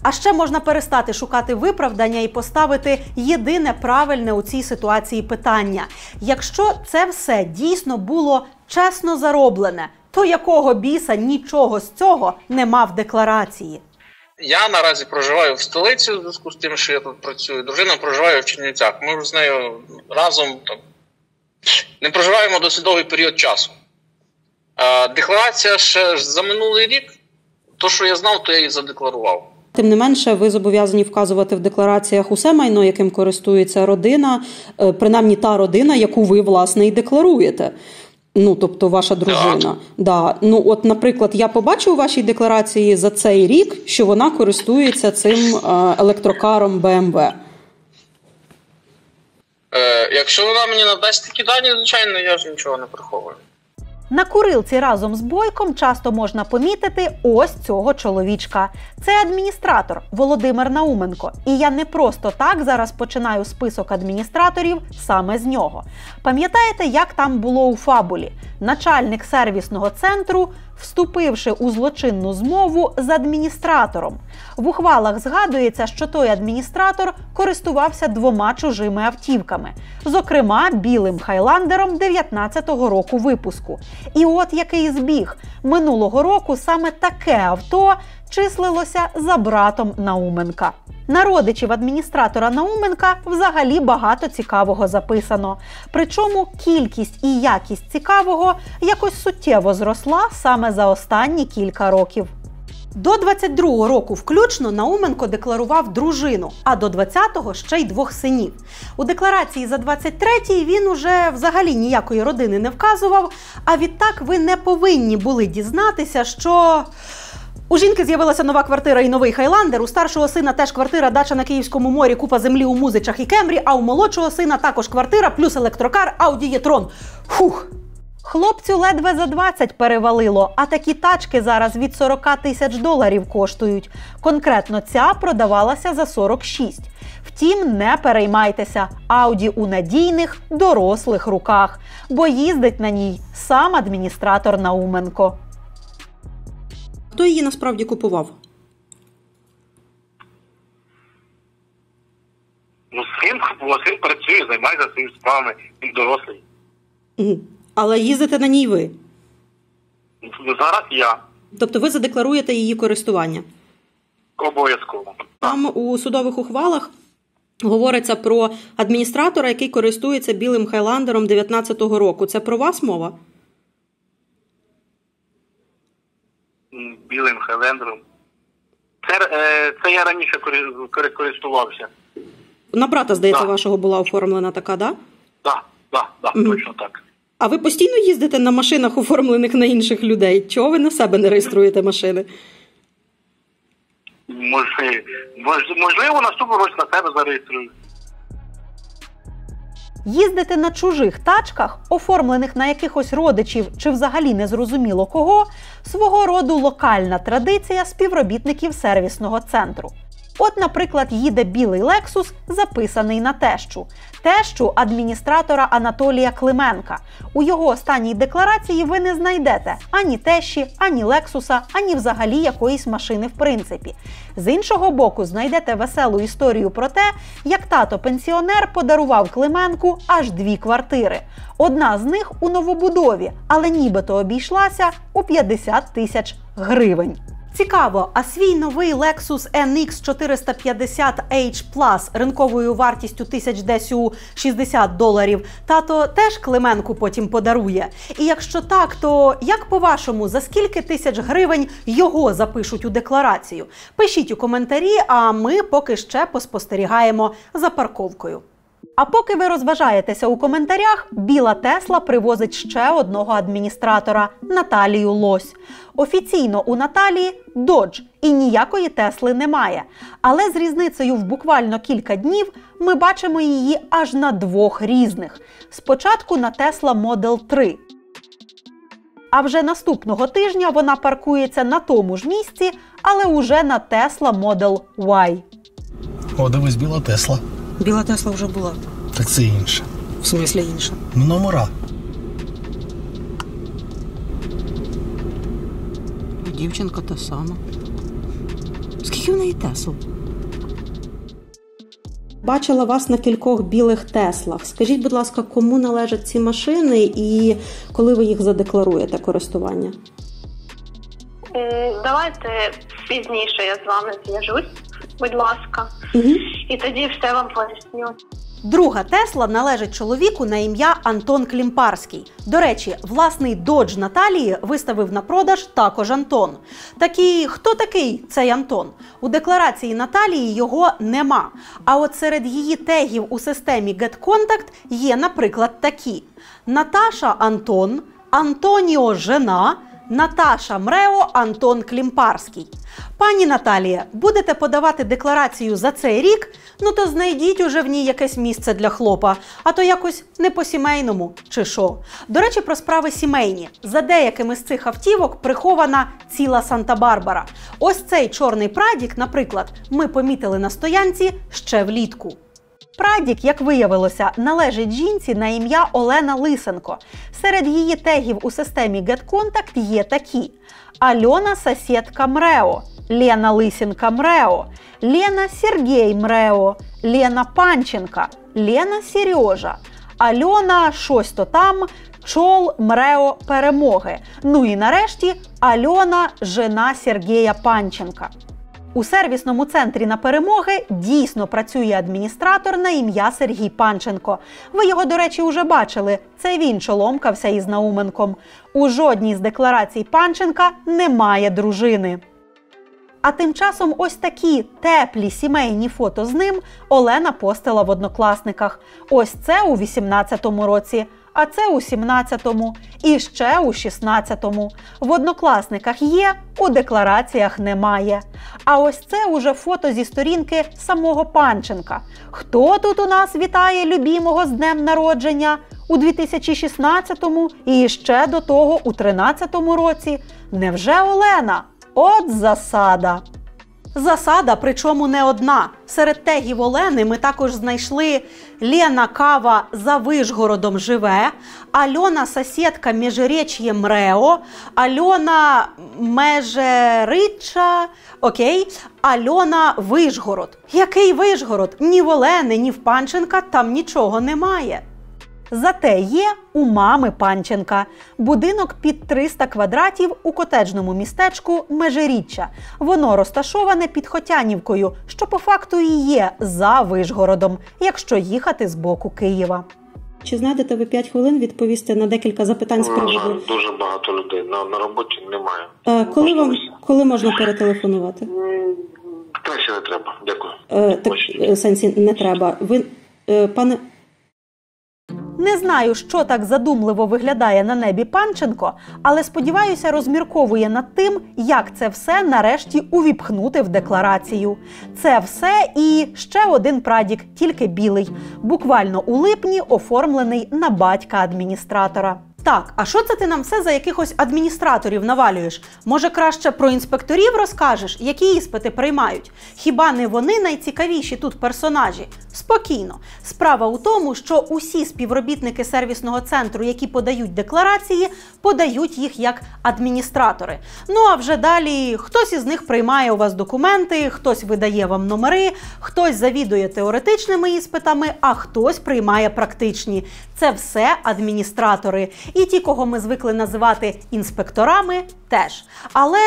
Speaker 3: А ще можна перестати шукати виправдання і поставити єдине правильне у цій ситуації питання. Якщо це все дійсно було чесно зароблене, то якого біса нічого з цього нема в декларації?
Speaker 7: Я наразі проживаю в столиці у зв'язку з тим, що я тут працюю. Дружина проживає в Чернівцях. Ми з нею разом не проживаємо досить довгий період часу. Декларація ще за минулий рік, то, що я знав, то я її задекларував.
Speaker 3: Тим не менше, ви зобов'язані вказувати в деклараціях усе майно, яким користується родина, принаймні та родина, яку ви, власне, і декларуєте. Тобто ваша дружина. Да. От, наприклад, я побачу у вашій декларації за цей рік, що вона користується цим електрокаром BMW.
Speaker 7: Якщо вона мені надасть такі дані, звичайно, я ж нічого не приховую.
Speaker 3: На курилці разом з Бойком часто можна помітити ось цього чоловічка. Це адміністратор Володимир Науменко. І я не просто так зараз починаю список адміністраторів саме з нього. Пам'ятаєте, як там було у фабулі? Начальник сервісного центру, вступивши у злочинну змову з адміністратором. В ухвалах згадується, що той адміністратор користувався 2 чужими автівками. Зокрема, білим хайландером 19-го року випуску. І от який збіг. Минулого року саме таке авто числилося за братом Науменка. На родичів адміністратора Науменка взагалі багато цікавого записано. Причому кількість і якість цікавого якось суттєво зросла саме за останні кілька років. До 22-го року включно Науменко декларував дружину, а до 20-го ще й 2 синів. У декларації за 23-й він уже взагалі ніякої родини не вказував, а відтак ви не повинні були дізнатися, що... У жінки з'явилася нова квартира і новий хайландер, у старшого сина теж квартира, дача на Київському морі, купа землі у Музичах і Кемрі, а у молодшого сина також квартира плюс електрокар Audi e-tron. Фух! Хлопцю ледве за 20 перевалило, а такі тачки зараз від 40 тисяч доларів коштують. Конкретно ця продавалася за 46. Втім, не переймайтеся, Audi у надійних, дорослих руках, бо їздить на ній сам адміністратор Науменко. Хто її насправді купував?
Speaker 11: Син працює, займається своїми справами, він дорослий.
Speaker 3: Але їздите на ній ви?
Speaker 11: Зараз я.
Speaker 3: Тобто ви задекларуєте її користування?
Speaker 11: Обов'язково.
Speaker 3: Там у судових ухвалах говориться про адміністратора, який користується білим хайландером 19-го року. Це про вас мова?
Speaker 11: Білим хайлендером. Це я раніше користувався.
Speaker 3: На брата, здається, вашого була оформлена така, да?
Speaker 11: Так, точно так.
Speaker 3: А ви постійно їздите на машинах, оформлених на інших людей? Чого ви на себе не реєструєте машини?
Speaker 11: Можливо, наступного року на себе зареєструю.
Speaker 3: Їздити на чужих тачках, оформлених на якихось родичів чи взагалі незрозуміло кого, свого роду локальна традиція співробітників сервісного центру. От, наприклад, їде білий Lexus, записаний на тещу. Тещу адміністратора Анатолія Клименка. У його останній декларації ви не знайдете ані тещі, ані Лексуса, ані взагалі якоїсь машини в принципі. З іншого боку, знайдете веселу історію про те, як тато-пенсіонер подарував Клименку аж 2 квартири. Одна з них у новобудові, але нібито обійшлася у 50 тисяч гривень. Цікаво, а свій новий Lexus NX 450 H Plus ринковою вартістю тисяч десь у $60 тато теж Клименку потім подарує? І якщо так, то як по-вашому, за скільки тисяч гривень його запишуть у декларацію? Пишіть у коментарі, а ми поки ще поспостерігаємо за парковкою. А поки ви розважаєтеся у коментарях, біла Тесла привозить ще одного адміністратора – Наталію Лось. Офіційно у Наталії – Dodge, і ніякої Тесли немає. Але з різницею в буквально кілька днів ми бачимо її аж на 2 різних. Спочатку на Tesla Model 3. А вже наступного тижня вона паркується на тому ж місці, але уже на Tesla Model Y.
Speaker 2: О, дивись, біла Тесла.
Speaker 1: Біла Тесла вже була.
Speaker 2: Так це інше.
Speaker 1: В смислі інша?
Speaker 2: Номера.
Speaker 1: Дівчинка та сама. Скільки в неї Тесл?
Speaker 3: Бачила вас на кількох білих Теслах. Скажіть, будь ласка, кому належать ці машини і коли ви їх задекларуєте користування?
Speaker 12: Давайте пізніше я з вами зв'яжусь, будь ласка, і тоді все вам поясню.
Speaker 3: Друга Тесла належить чоловіку на ім'я Антон Клімпарський. До речі, власний Dodge Наталії виставив на продаж також Антон. Хто такий цей Антон? У декларації Наталії його нема. А от серед її тегів у системі GetContact є, наприклад, такі: Наташа Антон, Антоніо жена, Наташа Мрео, Антон Клімпарський. Пані Наталія, будете подавати декларацію за цей рік? Ну то знайдіть уже в ній якесь місце для хлопа, а то якось не по-сімейному, чи що. До речі, про справи сімейні. За деякими з цих автівок прихована ціла Санта-Барбара. Ось цей чорний прадік, наприклад, ми помітили на стоянці ще влітку. Прадік, як виявилося, належить жінці на ім'я Олена Лисенко. Серед її тегів у системі GetContact є такі: Альона Сосєдка Мрео, Лена Лисенка Мрео, Лена Сергій Мрео, Лена Панченка, Лена Сережа, Альона щось то там, Чол Мрео Перемоги. Ну і нарешті Альона жена Сергія Панченка. У сервісному центрі на Перемоги дійсно працює адміністратор на ім'я Сергій Панченко. Ви його, до речі, уже бачили. Це він чоломкався із Науменком. У жодній з декларацій Панченка немає дружини. А тим часом ось такі теплі сімейні фото з ним Олена постила в Однокласниках. Ось це у 18-му році, а це у 17-му і ще у 16-му. В Однокласниках є, у деклараціях немає. А ось це уже фото зі сторінки самого Панченка. Хто тут у нас вітає любімого з днем народження? У 2016-му і ще до того у 13-му році? Невже Олена? От засада! Засада, причому не одна. Серед тегів Олени ми також знайшли Лена Кава за Вишгородом живе, Альона Сосєдка Межиреч'є Мрео, Альона Межерича, Альона Вишгород. Який Вишгород? Ні в Олени, ні в Панченка там нічого немає. Зате є у мами Панченка. Будинок під 300 квадратів у котеджному містечку Межиріччя. Воно розташоване під Хотянівкою, що по факту і є за Вишгородом, якщо їхати з боку Києва.
Speaker 13: Чи знайдете ви 5 хвилин відповісти на декілька запитань з приводу?
Speaker 11: Дуже багато людей. На роботі немає.
Speaker 13: Коли можна перетелефонувати?
Speaker 11: Краще не треба. Дякую.
Speaker 13: В сенсі не треба. Пане...
Speaker 3: Не знаю, що так задумливо виглядає на небі Панченко, але, сподіваюся, розмірковує над тим, як це все нарешті увіпхнути в декларацію. Це все і ще один прадік, тільки білий. Буквально у липні оформлений на батька адміністратора. Так, а що це ти нам все за якихось адміністраторів навалюєш? Може, краще про інспекторів розкажеш, які іспити приймають? Хіба не вони найцікавіші тут персонажі? Спокійно. Справа у тому, що усі співробітники сервісного центру, які подають декларації, подають їх як адміністратори. Ну а вже далі хтось із них приймає у вас документи, хтось видає вам номери, хтось завідує теоретичними іспитами, а хтось приймає практичні. Це все адміністратори. І ті, кого ми звикли називати інспекторами, теж. Але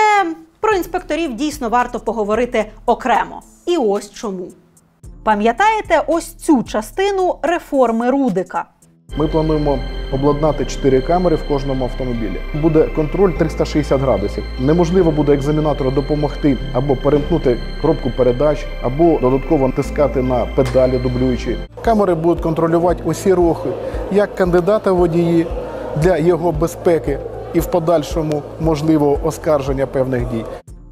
Speaker 3: про інспекторів дійсно варто поговорити окремо. І ось чому. Пам'ятаєте ось цю частину реформи Рудика?
Speaker 14: Ми плануємо обладнати 4 камери в кожному автомобілі. Буде контроль 360 градусів. Неможливо буде екзаменатору допомогти або перемкнути коробку передач, або додатково натискати на педалі дублюючі. Камери будуть контролювати усі рухи, як кандидата в водії для його безпеки і в подальшому можливого оскарження певних дій.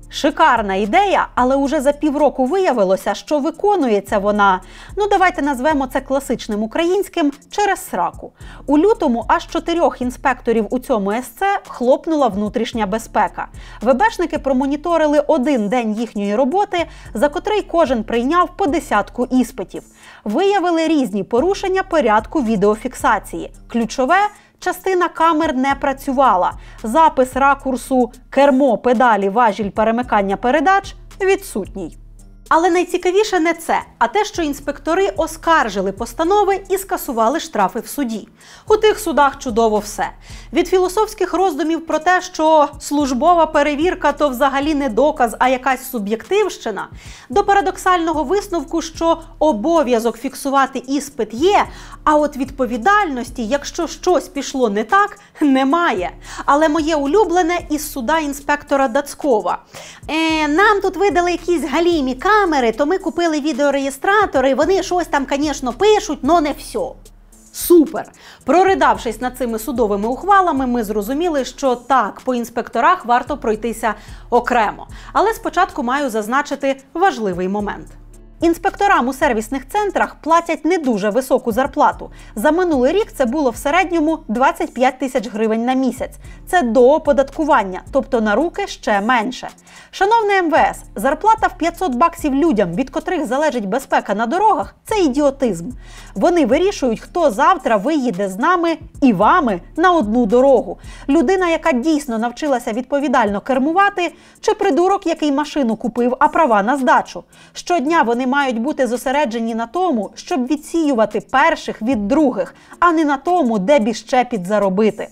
Speaker 3: Шикарна ідея, але уже за півроку виявилося, що виконується вона, ну давайте назвемо це класичним українським, через сраку. У лютому аж 4 інспекторів у цьому СЦ хлопнула внутрішня безпека. ВБшники промоніторили 1 день їхньої роботи, за котрий кожен прийняв по 10 іспитів. Виявили різні порушення порядку відеофіксації. Ключове – частина камер не працювала. Запис ракурсу кермо, педалі, важіль перемикання передач відсутній. Але найцікавіше не це, а те, що інспектори оскаржили постанови і скасували штрафи в суді. У тих судах чудово все. Від філософських роздумів про те, що службова перевірка – то взагалі не доказ, а якась суб'єктивщина, до парадоксального висновку, що обов'язок фіксувати іспит є, а от відповідальності, якщо щось пішло не так, немає. Але моє улюблене із суда інспектора Дацькова. Нам тут видали якісь галімі камери, то ми купили відеореєстратори, вони щось там, звісно, пишуть, но не все. Супер! Проридавшись над цими судовими ухвалами, ми зрозуміли, що так, по інспекторах варто пройтися окремо. Але спочатку маю зазначити важливий момент. Інспекторам у сервісних центрах платять не дуже високу зарплату. За минулий рік це було в середньому 25 тисяч гривень на місяць. Це до оподаткування, тобто на руки ще менше. Шановне МВС, зарплата в 500 баксів людям, від котрих залежить безпека на дорогах – це ідіотизм. Вони вирішують, хто завтра виїде з нами і вами на одну дорогу. Людина, яка дійсно навчилася відповідально кермувати, чи придурок, який машину купив, а права на здачу. Щодня вони мають бути зосереджені на тому, щоб відсіювати перших від других, а не на тому, де б іще підзаробити.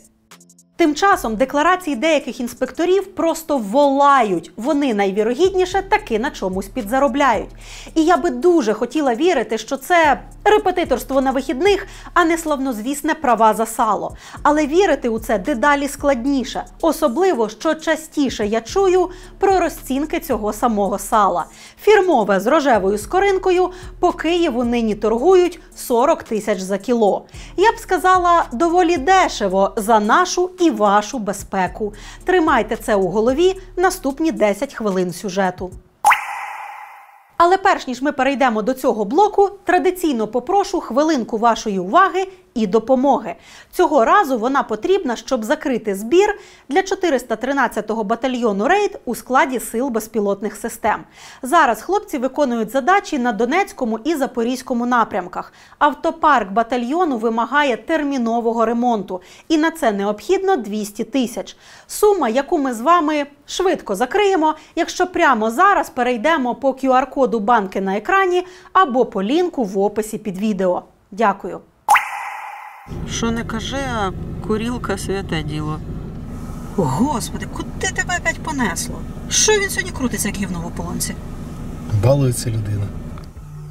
Speaker 3: Тим часом декларації деяких інспекторів просто волають. Вони найвірогідніше таки на чомусь підзаробляють. І я би дуже хотіла вірити, що це репетиторство на вихідних, а не славнозвісне права за сало. Але вірити у це дедалі складніше. Особливо, що частіше я чую про розцінки цього самого сала. Фірмове з рожевою скоринкою по Києву нині торгують 40 тисяч за кіло. Я б сказала, доволі дешево за нашу і вашу безпеку. Тримайте це у голові наступні 10 хвилин сюжету. Але перш ніж ми перейдемо до цього блоку, традиційно попрошу хвилинку вашої уваги і допомоги. Цього разу вона потрібна, щоб закрити збір для 413-го батальйону «Рейд» у складі Сил безпілотних систем. Зараз хлопці виконують задачі на Донецькому і Запорізькому напрямках. Автопарк батальйону вимагає термінового ремонту. І на це необхідно 200 тисяч. Сума, яку ми з вами швидко закриємо, якщо прямо зараз перейдемо по QR-коду банки на екрані або по лінку в описі під відео. Дякую.
Speaker 1: Що не кажи, а курілка святе діло. Господи, куди тебе опять понесло? Що він сьогодні крутиться, як гівно в ополонці?
Speaker 2: Балується людина.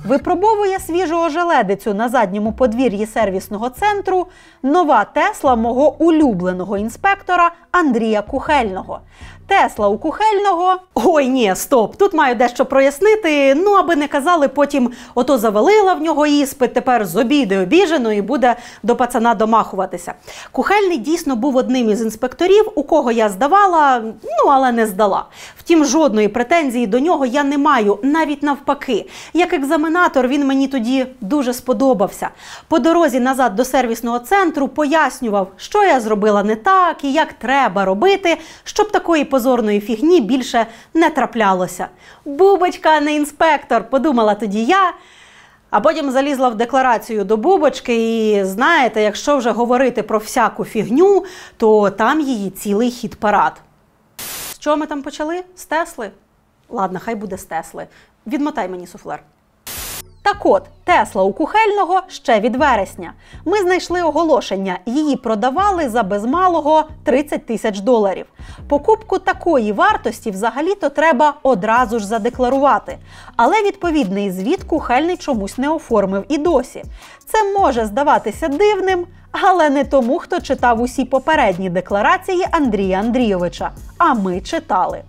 Speaker 3: Випробовує свіжу ожеледицю на задньому подвір'ї сервісного центру нова Тесла мого улюбленого інспектора Андрія Кухельного. Тесла у Кухельного... Ой, ні, стоп, тут маю дещо прояснити, ну аби не казали потім, ото завалила в нього іспит, тепер з обіди обіжено і буде до пацана домахуватися. Кухельний дійсно був одним із інспекторів, у кого я здавала, ну але не здала. Втім, жодної претензії до нього я не маю, навіть навпаки. Як екзаменатор екзаменатор, він мені тоді дуже сподобався. По дорозі назад до сервісного центру пояснював, що я зробила не так і як треба робити, щоб такої позорної фігні більше не траплялося. Бубочка, а не інспектор, подумала тоді я. А потім залізла в декларацію до Бубочки і, знаєте, якщо вже говорити про всяку фігню, то там її цілий хіт-парад. З чого ми там почали? З Тесли? Ладно, хай буде з Тесли. Відмотай мені суфлер. Так от, Тесла у Кухельного ще від вересня. Ми знайшли оголошення, її продавали за без малого $30 000. Покупку такої вартості взагалі-то треба одразу ж задекларувати. Але відповідний звіт Кухельний чомусь не оформив і досі. Це може здаватися дивним, але не тому, хто читав усі попередні декларації Андрія Андрійовича. А ми читали.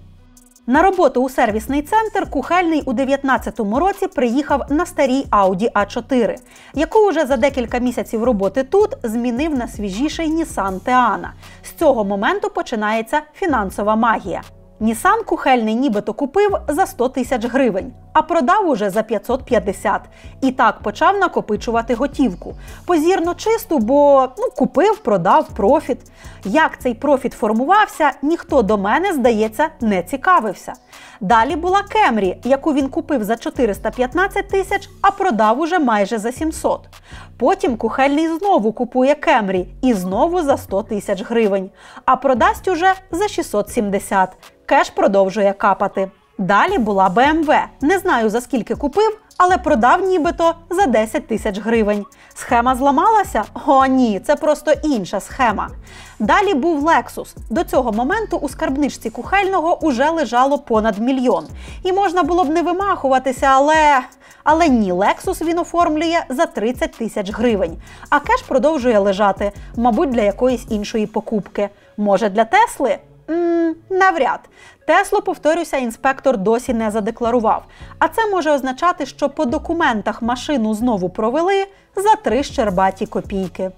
Speaker 3: На роботу у сервісний центр Кухельний у 2019 році приїхав на старій Audi A4, яку уже за декілька місяців роботи тут змінив на свіжіший Nissan Teana. З цього моменту починається фінансова магія. Nissan Кухельний нібито купив за 100 000 гривень, а продав уже за 550. І так почав накопичувати готівку. Позірно чисту, бо купив, продав, профіт. Як цей профіт формувався, ніхто до мене, здається, не цікавився. Далі була Camry, яку він купив за 415 000, а продав уже майже за 700. Потім Кухельний знову купує Camry і знову за 100 000 гривень, а продасть уже за 670. Кеш продовжує капати. Далі була BMW. Не знаю, за скільки купив, але продав нібито за 10 000 гривень. Схема зламалася? О, ні, це просто інша схема. Далі був Lexus. До цього моменту у скарбничці Кухельного уже лежало понад 1 мільйон. І можна було б не вимахуватися, але ні, Lexus він оформлює за 30 000 гривень. А кеш продовжує лежати, мабуть, для якоїсь іншої покупки. Може, для Тесли? Навряд. Теслу, повторюся, інспектор досі не задекларував. А це може означати, що по документах машину знову провели за 3 щербаті копійки.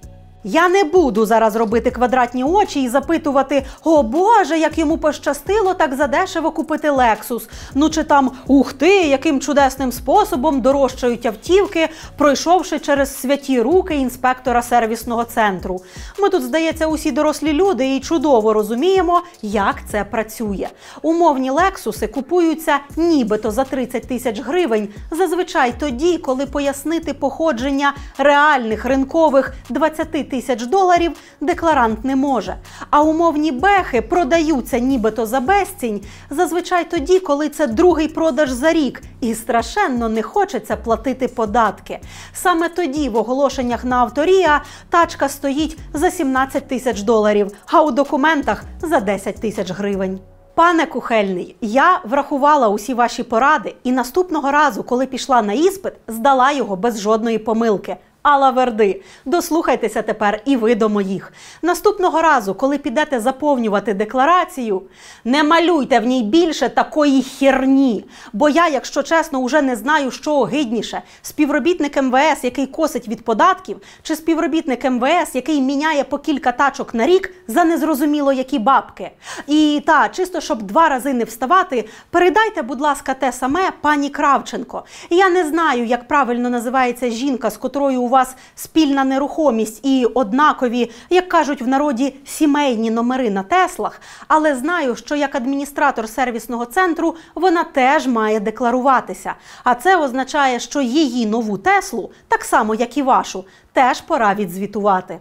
Speaker 3: Я не буду зараз робити квадратні очі і запитувати: «О Боже, як йому пощастило так задешево купити Lexus». Ну чи там «Ух ти, яким чудесним способом дорожчають автівки, пройшовши через святі руки інспектора сервісного центру». Ми тут, здається, усі дорослі люди і чудово розуміємо, як це працює. Умовні Lexuси купуються нібито за 30 000 гривень, зазвичай тоді, коли пояснити походження реальних ринкових 20 000 доларів декларант не може. А умовні бехи продаються нібито за безцінь зазвичай тоді, коли це другий продаж за рік і страшенно не хочеться платити податки. Саме тоді в оголошеннях на Авторія тачка стоїть за 17 000 доларів, а у документах за 10 000 гривень. Пане Кухельний, я врахувала усі ваші поради і наступного разу, коли пішла на іспит, здала його без жодної помилки. Алла Верди, дослухайтеся тепер і ви до моїх. Наступного разу, коли підете заповнювати декларацію, не малюйте в ній більше такої херні. Бо я, якщо чесно, уже не знаю, що огидніше. Співробітник МВС, який косить від податків, чи співробітник МВС, який міняє по кілька тачок на рік за незрозуміло які бабки. І чисто щоб 2 рази не вставати, передайте, будь ласка, те саме пані Кравченко. Я не знаю, як правильно називається жінка, з котрою у вас спільна нерухомість і однакові, як кажуть в народі, сімейні номери на Теслах, але знаю, що як адміністратор сервісного центру вона теж має декларуватися. А це означає, що її нову Теслу, так само як і вашу, теж пора відзвітувати.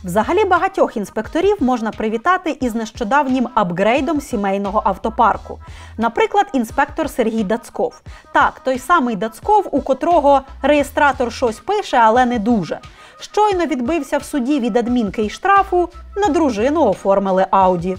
Speaker 3: Взагалі багатьох інспекторів можна привітати із нещодавнім апгрейдом сімейного автопарку. Наприклад, інспектор Сергій Дацков. Так, той самий Дацков, у котрого реєстратор щось пише, але не дуже. Щойно відбився в суді від адмінки і штрафу, на дружину оформили Ауді.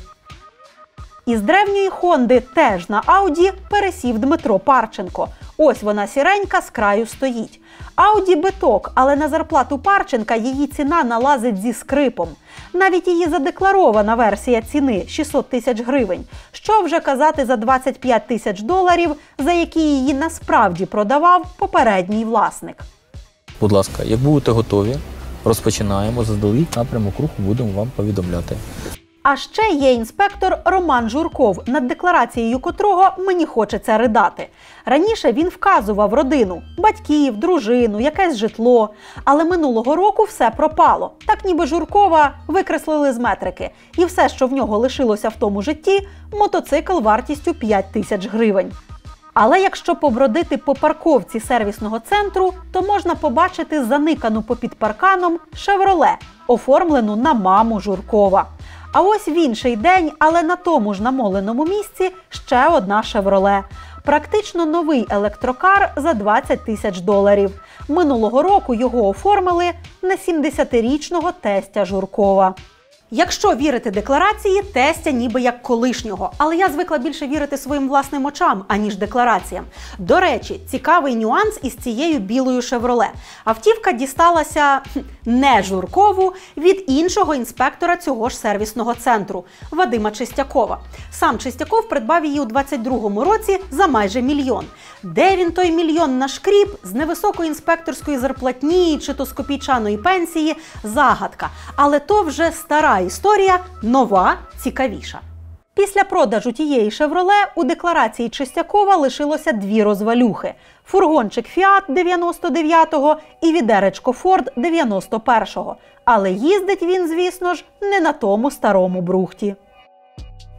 Speaker 3: Із древньої Хонди теж на Ауді пересів Дмитро Парченко. Ось вона сіренька з краю стоїть. Ауді биток, але на зарплату Парченка її ціна налазить зі скрипом. Навіть її задекларована версія ціни – 600 000 гривень. Що вже казати за 25 000 доларів, за які її насправді продавав попередній власник.
Speaker 15: Будь ласка, як будете готові, розпочинаємо, заздалегідь напрямок руху будемо вам повідомляти.
Speaker 3: А ще є інспектор Роман Журков, над декларацією котрого мені хочеться ридати. Раніше він вказував родину – батьків, дружину, якесь житло. Але минулого року все пропало. Так ніби Журкова викреслили з метрики. І все, що в нього лишилося в тому житті – мотоцикл вартістю 5000 гривень. Але якщо побродити по парковці сервісного центру, то можна побачити заникану попід парканом «Шевроле», оформлену на маму Журкова. А ось в інший день, але на тому ж намоленому місці, ще одна «Шевроле». Практично новий електрокар за $20 000. Минулого року його оформили на 70-річного тестя Журкова. Якщо вірити декларації, тестя ніби як колишнього. Але я звикла більше вірити своїм власним очам, аніж деклараціям. До речі, цікавий нюанс із цією білою «Шевроле». Автівка дісталася не Журкову від іншого інспектора цього ж сервісного центру – Вадима Чистякова. Сам Чистяков придбав її у 2022 році за майже $1 мільйон. Де він той $1 мільйон нашкріб з невисокої інспекторської зарплатні чи то з копійчаної пенсії – загадка. Але то вже стара історія, нова, цікавіша. Після продажу тієї «Шевроле» у декларації Чистякова лишилося 2 розвалюхи – фургончик «Фіат» 99-го і відеречко «Форд» 91-го. Але їздить він, звісно ж, не на тому старому брухті.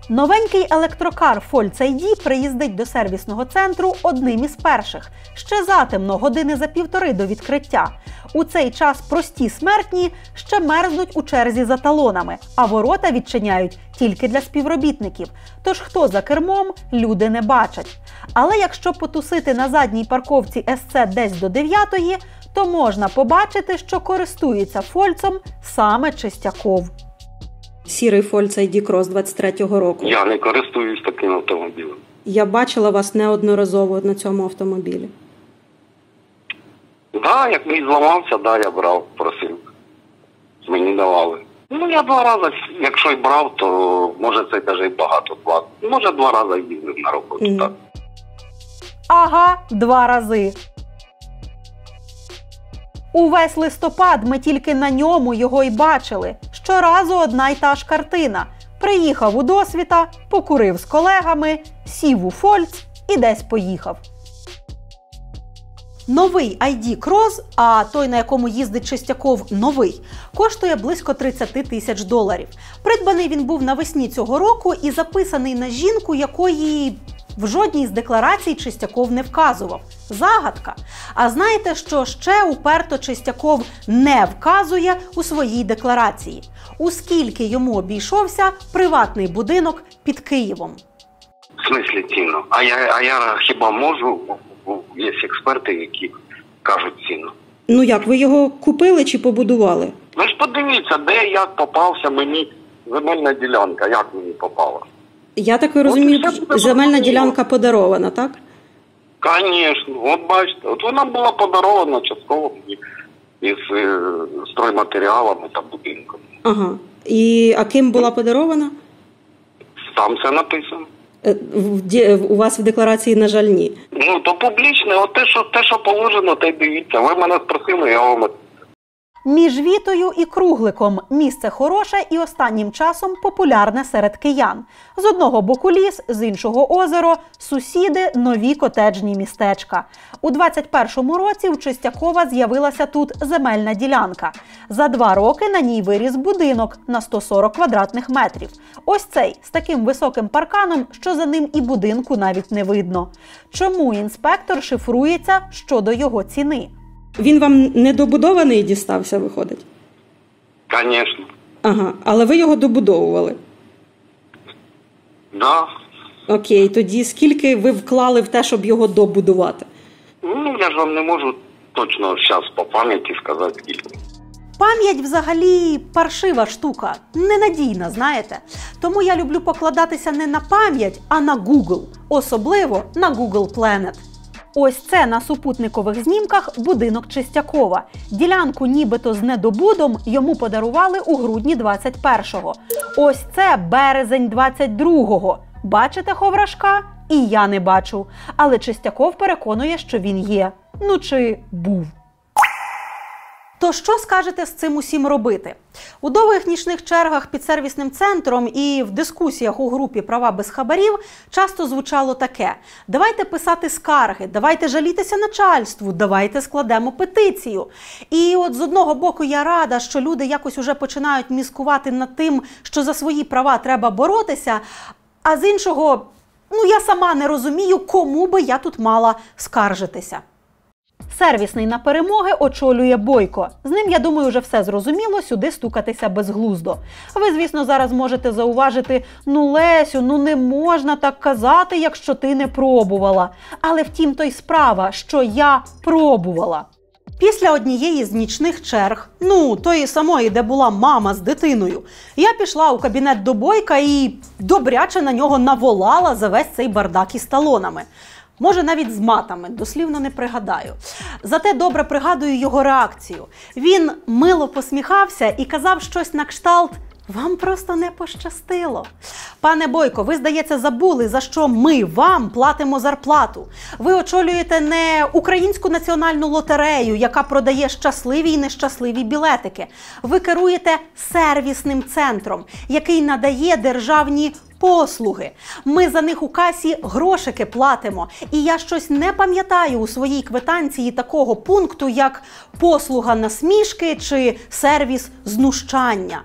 Speaker 3: Новенький електрокар Volts ID приїздить до сервісного центру одним із перших. Ще затемно, години за 1,5 до відкриття. У цей час прості смертні ще мерзнуть у черзі за талонами, а ворота відчиняють тільки для співробітників. Тож хто за кермом, люди не бачать. Але якщо потусити на задній парковці СЦ десь до 9-ї, то можна побачити, що користується Фольцом саме Чистяков.
Speaker 13: Сірий Volts ID Cross 23-го року.
Speaker 11: Я не користуюсь таким автомобілем.
Speaker 13: Я бачила вас неодноразово на цьому автомобілі.
Speaker 11: Так, як мій зламався, я брав, просив. Мені давали. Я 2 рази, якщо й брав, то може це навіть багато. Може 2 рази їздив на роботу, так.
Speaker 3: Ага, 2 рази. Увесь листопад ми тільки на ньому його й бачили. Щоразу одна й та ж картина. Приїхав у Досвіта, покурив з колегами, сів у Фольц і десь поїхав. Новий ID Cross, а той, на якому їздить Чистяков, новий, коштує близько $30 000. Придбаний він був навесні цього року і записаний на жінку, якої в жодній з декларацій Чистяков не вказував. Загадка. А знаєте, що ще уперто Чистяков не вказує у своїй декларації? У скільки йому обійшовся приватний будинок під Києвом?
Speaker 11: В смислі ціну? А я хіба можу? Є експерти, які кажуть ціну.
Speaker 13: Ну як, ви його купили чи побудували?
Speaker 11: Ви ж подивіться, де як попався мені земельна ділянка, як мені попала.
Speaker 13: Я так розумію, земельна ділянка подарована, так?
Speaker 11: Звісно, от бачите, от вона була подарована частково мені із стройматеріалами та будинком.
Speaker 13: Ага. А ким була подарована?
Speaker 11: Там все написано.
Speaker 13: У вас в декларації, на жаль, ні.
Speaker 11: То публічне, от те, що положено, те й дивіться. Ви мене спросили, я вам...
Speaker 3: Між Вітою і Кругликом місце хороше і останнім часом популярне серед киян. З одного боку ліс, з іншого озеро, сусіди, нові котеджні містечка. У 21-му році у Чистякова з'явилася тут земельна ділянка. За 2 роки на ній виріс будинок на 140 квадратних метрів. Ось цей, з таким високим парканом, що за ним і будинку навіть не видно. Чому інспектор шифрується щодо його ціни?
Speaker 13: Він вам недобудований дістався, виходить?
Speaker 11: Звісно.
Speaker 13: Ага, але ви його добудовували?
Speaker 11: Да.
Speaker 13: Окей, тоді скільки ви вклали в те, щоб його добудувати?
Speaker 11: Я ж вам не можу точно зараз по пам'яті сказати скільки.
Speaker 3: Пам'ять взагалі паршива штука, ненадійна, знаєте. Тому я люблю покладатися не на пам'ять, а на Google. Особливо на Google Planet. Ось це на супутникових знімках будинок Чистякова. Ділянку нібито з недобудом йому подарували у грудні 21-го. Ось це березень 22-го. Бачите ховрашка? І я не бачу. Але Чистяков переконує, що він є. Чи був. То що скажете з цим усім робити? У довгих нічних чергах під сервісним центром і в дискусіях у групі «Права без хабарів» часто звучало таке: давайте писати скарги, давайте жалітися начальству, давайте складемо петицію. І от з одного боку я рада, що люди якось уже починають мізкувати над тим, що за свої права треба боротися, а з іншого, я сама не розумію, кому би я тут мала скаржитися. Сервісний на перемоги очолює Бойко. З ним, я думаю, вже все зрозуміло, сюди стукатися безглуздо. Ви, звісно, зараз можете зауважити: Лесю, не можна так казати, якщо ти не пробувала. Але втім то й справа, що я пробувала. Після однієї з нічних черг, тої самої, де була мама з дитиною, я пішла у кабінет до Бойка і добряче на нього наволала за весь цей бардак із талонами. Може, навіть з матами, дослівно не пригадаю. Зате добре пригадую його реакцію. Він мило посміхався і казав щось на кшталт: «Вам просто не пощастило. Пане Бойко, ви, здається, забули, за що ми вам платимо зарплату. Ви очолюєте не Українську національну лотерею, яка продає щасливі і нещасливі білетики. Ви керуєте сервісним центром, який надає державні послуги. Ми за них у касі грошики платимо. І я щось не пам'ятаю у своїй квитанції такого пункту, як послуга насмішки чи сервіс знущання».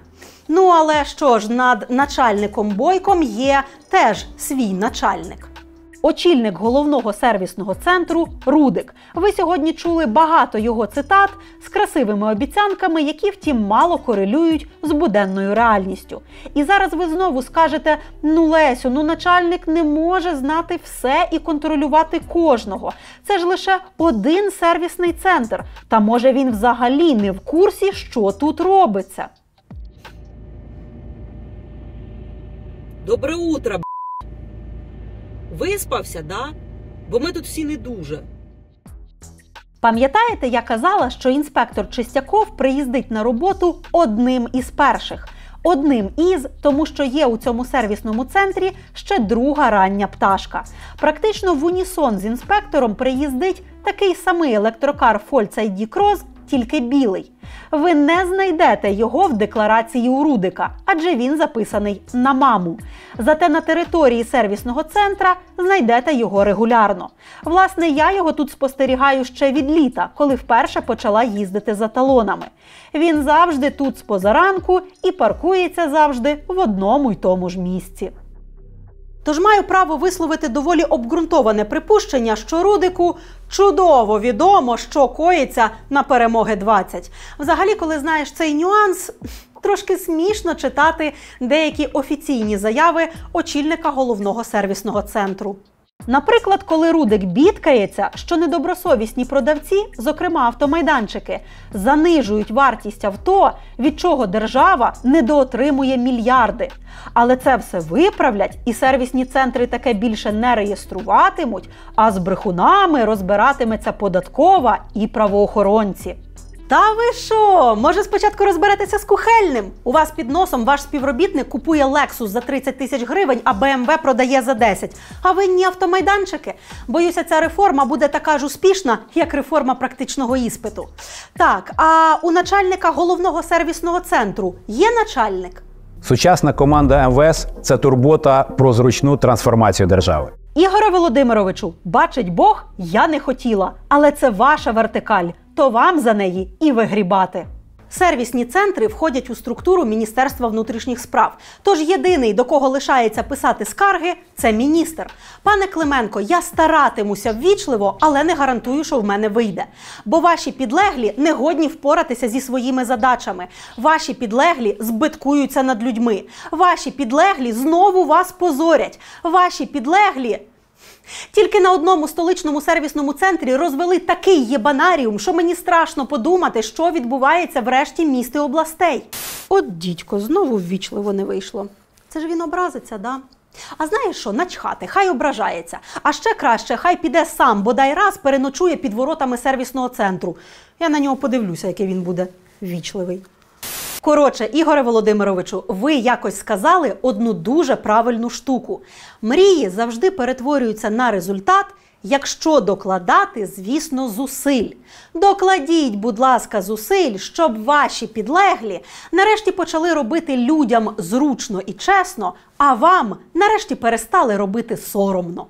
Speaker 3: Але що ж, над начальником Бойком є теж свій начальник. Очільник головного сервісного центру Рудик. Ви сьогодні чули багато його цитат з красивими обіцянками, які, втім, мало корелюють з буденною реальністю. І зараз ви знову скажете: Лесю, начальник не може знати все і контролювати кожного. Це ж лише один сервісний центр. Та може він взагалі не в курсі, що тут робиться.
Speaker 1: Добре утро, Виспався, да? Бо ми тут всі не дуже.
Speaker 3: Пам'ятаєте, я казала, що інспектор Чистяков приїздить на роботу одним із перших. Одним із, тому що є у цьому сервісному центрі ще друга рання пташка. Практично в унісон з інспектором приїздить такий самий електрокар Volts ID Cross, тільки білий. Ви не знайдете його в декларації у Рудика, адже він записаний на маму. Зате на території сервісного центра знайдете його регулярно. Власне, я його тут спостерігаю ще від літа, коли вперше почала їздити за талонами. Він завжди тут з позаранку і паркується завжди в одному й тому ж місці. Тож маю право висловити доволі обґрунтоване припущення, що Рудику чудово відомо, що коїться на Перемоги-20. Взагалі, коли знаєш цей нюанс, трошки смішно читати деякі офіційні заяви очільника головного сервісного центру. Наприклад, коли Рудик бідкається, що недобросовісні продавці, зокрема автомайданчики, занижують вартість авто, від чого держава недоотримує мільярди. Але це все виправлять, і сервісні центри таке більше не реєструватимуть, а з брехунами розбиратиметься податкова і правоохоронці. Та ви що? Може спочатку розберетеся з кухельним? У вас під носом ваш співробітник купує Lexus за 30 тисяч гривень, а BMW продає за 10. А винні автомайданчики? Боюся, ця реформа буде така ж успішна, як реформа практичного іспиту. Так, а у начальника головного сервісного центру є начальник?
Speaker 15: Сучасна команда МВС – це турбота про зручну трансформацію держави.
Speaker 3: Ігоре Володимировичу, бачить Бог, я не хотіла, але це ваша вертикаль. То вам за неї і вигрібати. Сервісні центри входять у структуру Міністерства внутрішніх справ. Тож єдиний, до кого лишається писати скарги, це міністр. Пане Клименко, я старатимуся ввічливо, але не гарантую, що в мене вийде. Бо ваші підлеглі не годні впоратися зі своїми задачами. Ваші підлеглі збиткуються над людьми. Ваші підлеглі знову вас позорять. Ваші підлеглі... Тільки на одному столичному сервісному центрі розвели такий єбанаріум, що мені страшно подумати, що відбувається в решті міст і областей. От дідько, знову ввічливо не вийшло. Це ж він образиться, да? А знаєш що, начхати, хай ображається. А ще краще, хай піде сам, бодай раз переночує під воротами сервісного центру. Я на нього подивлюся, який він буде ввічливий. Коротше, Ігоре Володимировичу, ви якось сказали одну дуже правильну штуку. Мрії завжди перетворюються на результат, Якщо докладати, звісно, зусиль. Докладіть, будь ласка, зусиль, щоб ваші підлеглі нарешті почали робити людям зручно і чесно, а вам нарешті перестали робити соромно.